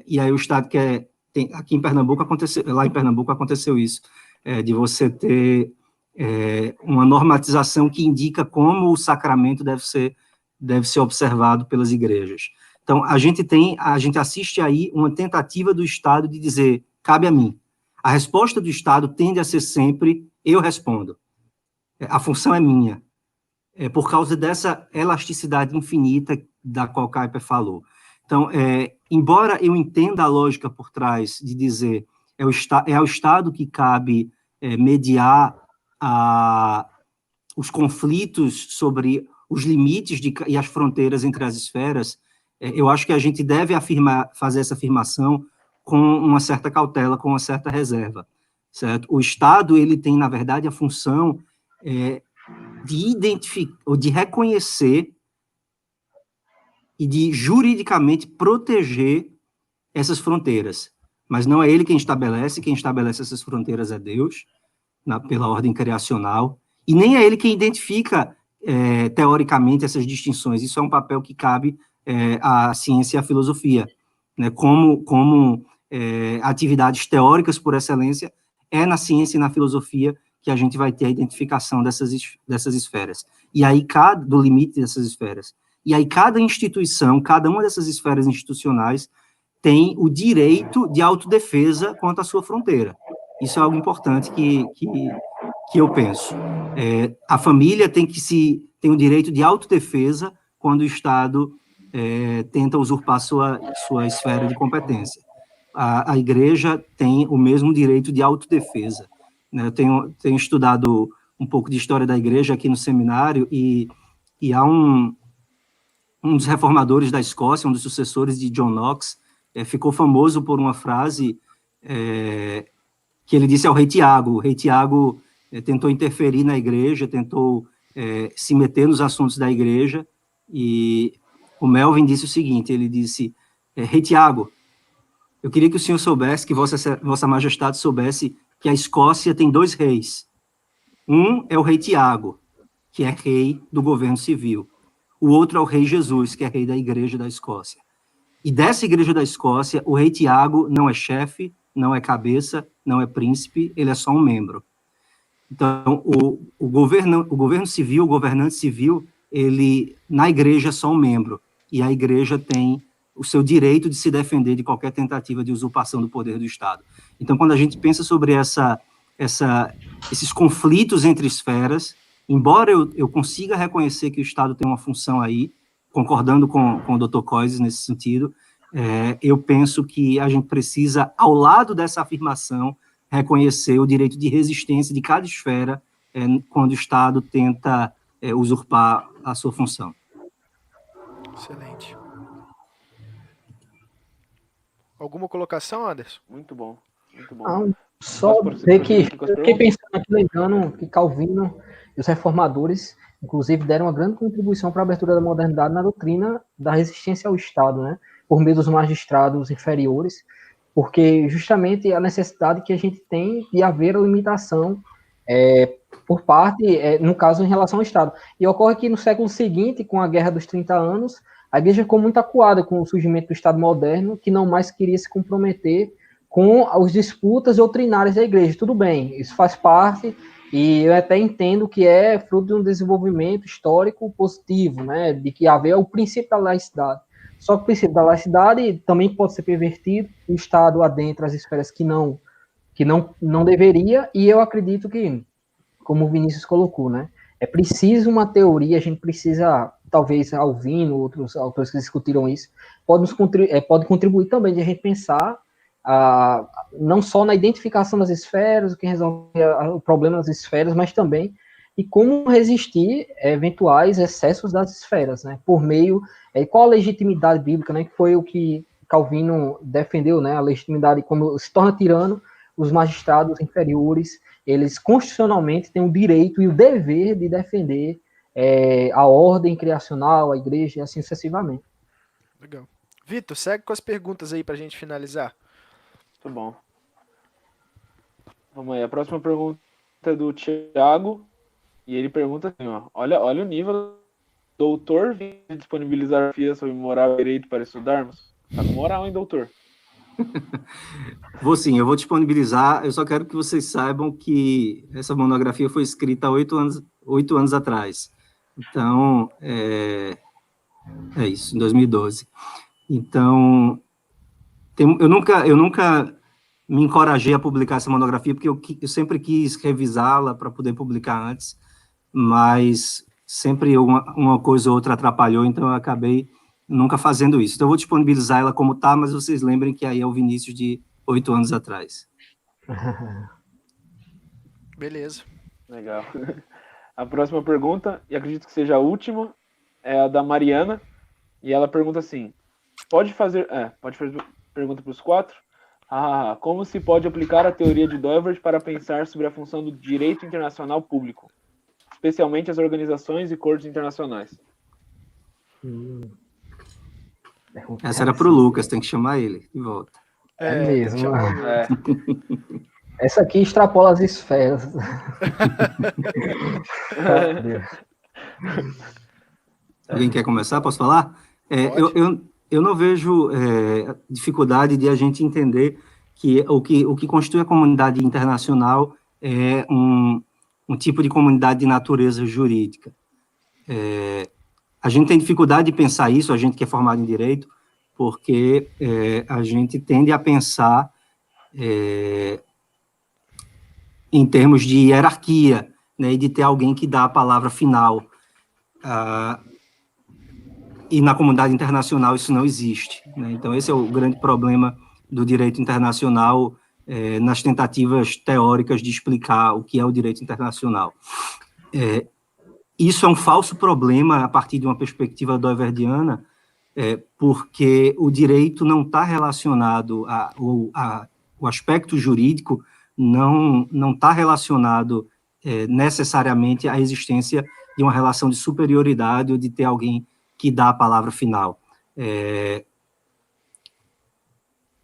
e aí o Estado quer... aqui em Pernambuco aconteceu, lá em Pernambuco aconteceu isso, de você ter uma normatização que indica como o sacramento deve ser observado pelas igrejas. Então, a gente assiste aí uma tentativa do Estado de dizer, cabe a mim. A resposta do Estado tende a ser sempre, eu respondo. A função é minha. Por causa dessa elasticidade infinita da qual Kuyper falou. Então, embora eu entenda a lógica por trás de dizer é ao Estado que cabe mediar os conflitos sobre os limites e as fronteiras entre as esferas, eu acho que a gente deve fazer essa afirmação com uma certa cautela, com uma certa reserva, certo? O Estado, ele tem, na verdade, a função de identificar, ou de reconhecer e de juridicamente proteger essas fronteiras. Mas não é ele quem estabelece essas fronteiras é Deus, pela ordem criacional, e nem é ele quem identifica, teoricamente, essas distinções. Isso é um papel que cabe à ciência e à filosofia, né? Como atividades teóricas por excelência, é na ciência e na filosofia que a gente vai ter a identificação dessas esferas. E aí, do limite dessas esferas. E aí, cada instituição, cada uma dessas esferas institucionais tem o direito de autodefesa quanto à sua fronteira. Isso é algo importante que eu penso. A família tem o direito de autodefesa quando o Estado tenta usurpar sua esfera de competência. A igreja tem o mesmo direito de autodefesa. Eu tenho estudado um pouco de história da igreja aqui no seminário, e há um dos reformadores da Escócia, um dos sucessores de John Knox, ficou famoso por uma frase que ele disse ao rei Tiago. O rei Tiago tentou interferir na igreja, tentou se meter nos assuntos da igreja, e o Melvin disse o seguinte, ele disse, rei Tiago, eu queria que o senhor soubesse, que vossa majestade soubesse que a Escócia tem 2 reis. Um é o rei Tiago, que é rei do governo civil. O outro é o rei Jesus, que é rei da igreja da Escócia. E dessa igreja da Escócia, o rei Tiago não é chefe, não é cabeça, não é príncipe, ele é só um membro. Então, o governo civil, o governante civil, ele, na igreja, é só um membro. E a igreja tem o seu direito de se defender de qualquer tentativa de usurpação do poder do Estado. Então, quando a gente pensa sobre esses conflitos entre esferas, embora eu consiga reconhecer que o Estado tem uma função aí, concordando com o Dr. Coises nesse sentido, eu penso que a gente precisa, ao lado dessa afirmação, reconhecer o direito de resistência de cada esfera quando o Estado tenta usurpar a sua função. Excelente. Alguma colocação, Anderson? Muito bom, muito bom. Não, só dizer que eu fiquei pensando aqui, lembrando que Calvino e os reformadores, inclusive, deram uma grande contribuição para a abertura da modernidade na doutrina da resistência ao Estado, né? Por meio dos magistrados inferiores, porque justamente a necessidade que a gente tem de haver a limitação por parte, no caso, em relação ao Estado. E ocorre que no século seguinte, com a Guerra dos 30 Anos, a igreja ficou muito acuada com o surgimento do Estado moderno, que não mais queria se comprometer com as disputas doutrinárias da igreja. Tudo bem, isso faz parte, e eu até entendo que é fruto de um desenvolvimento histórico positivo, né, de que haver o princípio da laicidade. Só que o princípio da laicidade também pode ser pervertido, o Estado adentra as esferas que não deveria, e eu acredito que, como o Vinícius colocou, né, é preciso uma teoria, a gente precisa, talvez, ouvindo outros autores que discutiram isso, pode contribuir também de a gente pensar não só na identificação das esferas, o que resolve o problema das esferas, mas também e como resistir a eventuais excessos das esferas, né? Por meio, qual a legitimidade bíblica, né? Que foi o que Calvino defendeu, né? A legitimidade, quando se torna tirano, os magistrados inferiores, eles constitucionalmente têm o direito e o dever de defender a ordem criacional, a igreja e assim sucessivamente. Legal. Vitor, segue com as perguntas aí pra gente finalizar. Muito bom. Vamos aí. A próxima pergunta é do Thiago. E ele pergunta assim, ó. Olha o nível. Doutor, vem disponibilizar FIA sobre moral e direito para estudarmos? Tá com moral, hein, doutor? Vou sim, eu vou disponibilizar. Eu só quero que vocês saibam que essa monografia foi escrita há 8 anos atrás. Então, é isso, em 2012. Então, eu nunca me encorajei a publicar essa monografia, porque eu sempre quis revisá-la para poder publicar antes, mas sempre uma coisa ou outra atrapalhou, então eu acabei nunca fazendo isso. Então, eu vou disponibilizar ela como está, mas vocês lembrem que aí é o Vinícius de 8 anos atrás. Beleza. Legal. A próxima pergunta, e acredito que seja a última, é a da Mariana. E ela pergunta assim: pode fazer pergunta para os 4. Como se pode aplicar a teoria de Doivert para pensar sobre a função do direito internacional público, especialmente as organizações e cortes internacionais? Essa era para o Lucas, tem que chamar ele de volta. É tem que mesmo. chamar Essa aqui extrapola as esferas. Alguém quer começar? Posso falar? Pode. Eu não vejo dificuldade de a gente entender que o que constitui a comunidade internacional é um tipo de comunidade de natureza jurídica. A gente tem dificuldade de pensar isso, a gente que é formado em direito, porque a gente tende a pensar em termos de hierarquia, né, e de ter alguém que dá a palavra final. E na comunidade internacional isso não existe, né? Então, esse é o grande problema do direito internacional nas tentativas teóricas de explicar o que é o direito internacional. Isso é um falso problema a partir de uma perspectiva doiverdiana, porque o direito não está relacionado, o aspecto jurídico não está relacionado necessariamente à existência de uma relação de superioridade ou de ter alguém que dá a palavra final.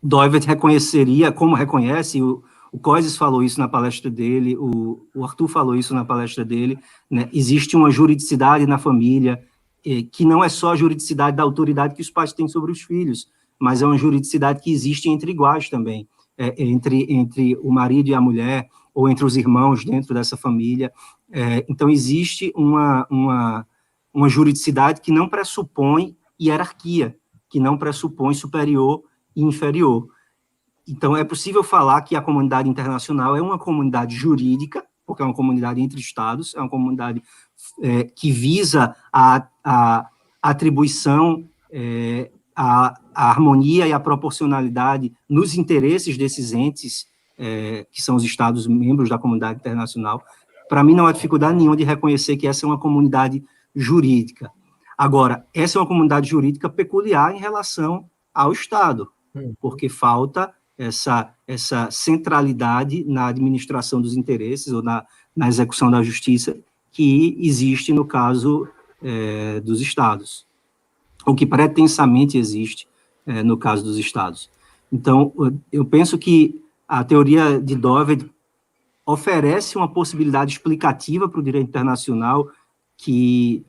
Doivert reconheceria, como reconhece, o Coises falou isso na palestra dele, o Arthur falou isso na palestra dele, né? Existe uma juridicidade na família, que não é só a juridicidade da autoridade que os pais têm sobre os filhos, mas é uma juridicidade que existe entre iguais também, entre o marido e a mulher, ou entre os irmãos dentro dessa família. Então, existe uma juridicidade que não pressupõe hierarquia, que não pressupõe superior e inferior. Então, é possível falar que a comunidade internacional é uma comunidade jurídica, porque é uma comunidade entre estados, é uma comunidade que visa a atribuição, a harmonia e a proporcionalidade nos interesses desses entes, que são os estados membros da comunidade internacional. Para mim, não há dificuldade nenhuma de reconhecer que essa é uma comunidade jurídica. Agora, essa é uma comunidade jurídica peculiar em relação ao Estado, porque falta essa centralidade na administração dos interesses ou na execução da justiça que existe no caso dos Estados, ou que pretensamente existe no caso dos Estados. Então, eu penso que a teoria de Doivert oferece uma possibilidade explicativa para o direito internacional que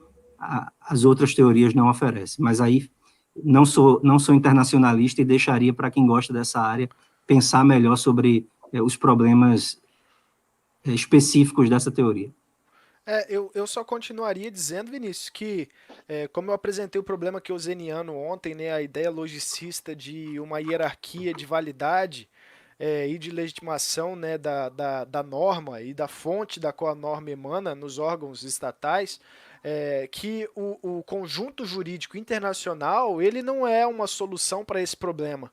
as outras teorias não oferecem, mas aí não sou internacionalista e deixaria para quem gosta dessa área pensar melhor sobre os problemas específicos dessa teoria. Eu só continuaria dizendo, Vinícius, que como eu apresentei o problema keynesiano ontem, né, a ideia logicista de uma hierarquia de validade e de legitimação, né, da norma e da fonte da qual a norma emana nos órgãos estatais, que o conjunto jurídico internacional ele não é uma solução para esse problema.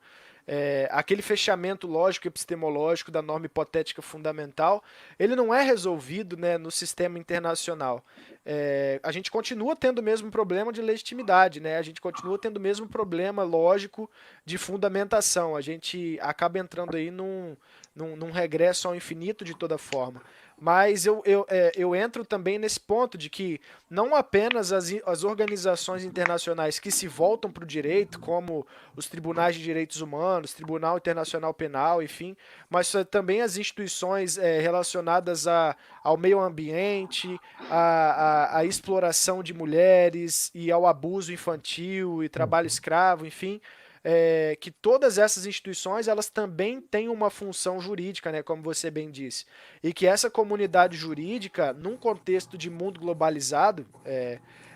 aquele fechamento lógico e epistemológico da norma hipotética fundamental, ele não é resolvido, né, no sistema internacional. A gente continua tendo o mesmo problema de legitimidade, né? A gente continua tendo o mesmo problema lógico de fundamentação. A gente acaba entrando aí num regresso ao infinito de toda forma. Mas eu entro também nesse ponto de que não apenas as organizações internacionais que se voltam para o direito, como os tribunais de direitos humanos, Tribunal Internacional Penal, enfim, mas também as instituições relacionadas ao meio ambiente, à exploração de mulheres e ao abuso infantil e trabalho escravo, enfim, que todas essas instituições elas também têm uma função jurídica, né, como você bem disse, e que essa comunidade jurídica, num contexto de mundo globalizado,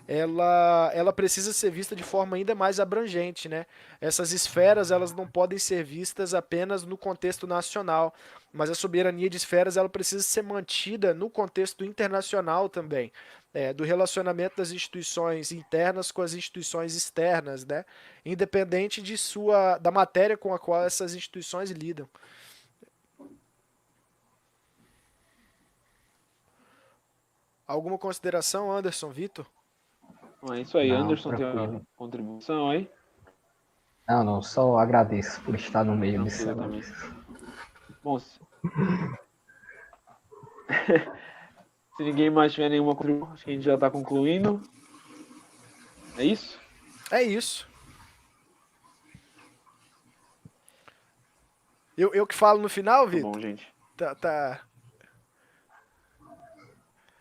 ela precisa ser vista de forma ainda mais abrangente, né? Essas esferas elas não podem ser vistas apenas no contexto nacional, mas a soberania de esferas ela precisa ser mantida no contexto internacional também, do relacionamento das instituições internas com as instituições externas, né? Independente da matéria com a qual essas instituições lidam. Alguma consideração, Anderson, Vitor? É isso aí, Não, Anderson, tem tranquilo. alguma contribuição aí? Não, só agradeço por estar no meio desse Tranquilo também. cenário. Bom, se ninguém mais tiver nenhuma contribuição, acho que a gente já está concluindo. É isso? É isso. Eu que falo no final, Tá Vitor? bom, gente. Tá.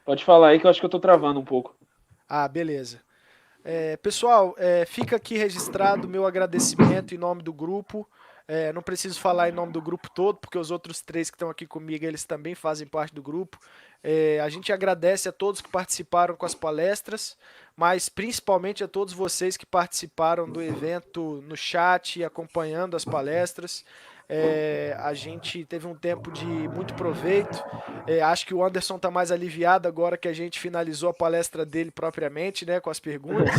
Pode falar aí que eu acho que eu tô travando um pouco. Ah, beleza. Pessoal, fica aqui registrado o meu agradecimento em nome do grupo. Não preciso falar em nome do grupo todo, porque os outros 3 que estão aqui comigo, eles também fazem parte do grupo. A gente agradece a todos que participaram com as palestras, mas principalmente a todos vocês que participaram do evento no chat, acompanhando as palestras. A gente teve um tempo de muito proveito. Acho que o Anderson está mais aliviado agora que a gente finalizou a palestra dele propriamente, né, com as perguntas.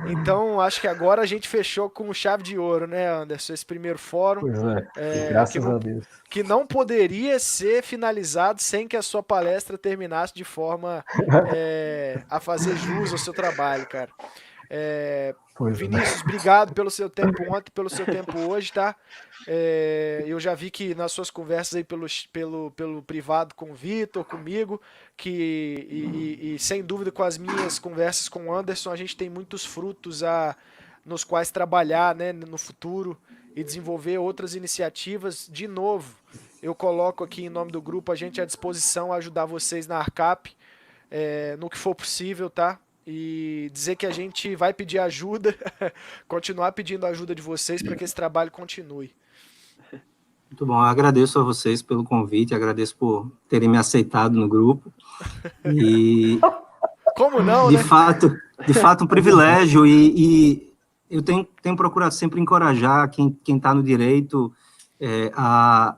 Então, acho que agora a gente fechou com chave de ouro, né, Anderson? Esse primeiro fórum. Pois é, que graças não, a Deus. que não poderia ser finalizado sem que a sua palestra terminasse de forma a fazer jus ao seu trabalho, cara. Pois é. Vinícius, obrigado pelo seu tempo ontem, pelo seu tempo hoje, tá? Eu já vi que nas suas conversas aí pelo privado com o Vitor, comigo, e sem dúvida com as minhas conversas com o Anderson, a gente tem muitos frutos nos quais trabalhar, né, no futuro e desenvolver outras iniciativas. De novo, eu coloco aqui em nome do grupo a gente à disposição a ajudar vocês na ARCAP, no que for possível, tá? E dizer que a gente vai pedir ajuda, continuar pedindo a ajuda de vocês para que esse trabalho continue. Muito bom, eu agradeço a vocês pelo convite, agradeço por terem me aceitado no grupo. E Como não, de né? fato um privilégio, e eu tenho procurado sempre encorajar quem está no direito a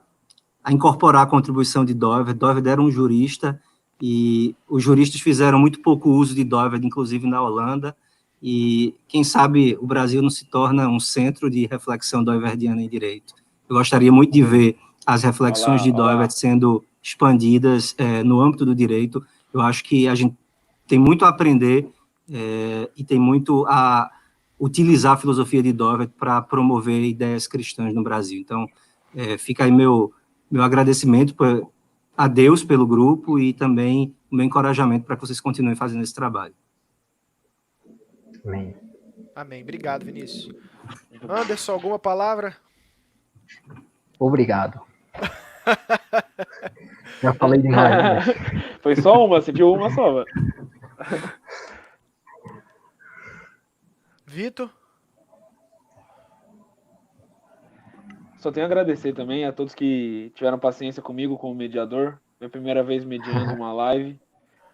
incorporar a contribuição de Doiverd. Doiverd era um jurista, e os juristas fizeram muito pouco uso de Doiverd, inclusive na Holanda, e quem sabe o Brasil não se torna um centro de reflexão doiverdiana em direito. Eu gostaria muito de ver as reflexões de Doiverd sendo expandidas no âmbito do direito. Eu acho que a gente tem muito a aprender e tem muito a utilizar a filosofia de Doiverd para promover ideias cristãs no Brasil. Então, fica aí meu agradecimento a Deus pelo grupo e também o meu encorajamento para que vocês continuem fazendo esse trabalho. Amém. Amém. Obrigado, Vinícius. Anderson, alguma palavra? Obrigado. Já falei demais. Né? Foi só uma, você viu uma só, mano. Vitor? Só tenho a agradecer também a todos que tiveram paciência comigo como mediador. Minha primeira vez mediando uma live.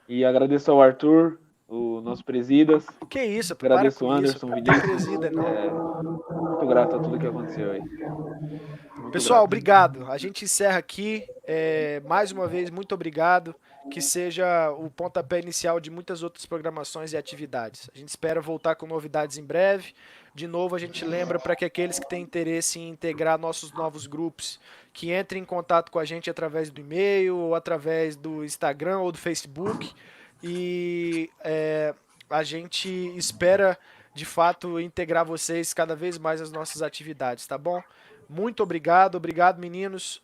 E agradeço ao Arthur, o nosso presidas. Que isso, Agradeço para o com Anderson, isso, Vinícius. presida, não. Muito grato a tudo que aconteceu aí. Muito Pessoal, grato. obrigado. A gente encerra aqui. Mais uma vez, muito obrigado. Que seja o pontapé inicial de muitas outras programações e atividades. A gente espera voltar com novidades em breve. De novo, a gente lembra para que aqueles que têm interesse em integrar nossos novos grupos, que entrem em contato com a gente através do e-mail, ou através do Instagram ou do Facebook. E a gente espera, de fato, integrar vocês cada vez mais às nossas atividades, tá bom? Muito obrigado, meninos.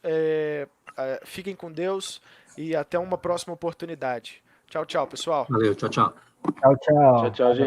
Fiquem com Deus e até uma próxima oportunidade. Tchau, tchau, pessoal. Valeu, tchau, tchau. Tchau, tchau. Tchau, tchau, gente.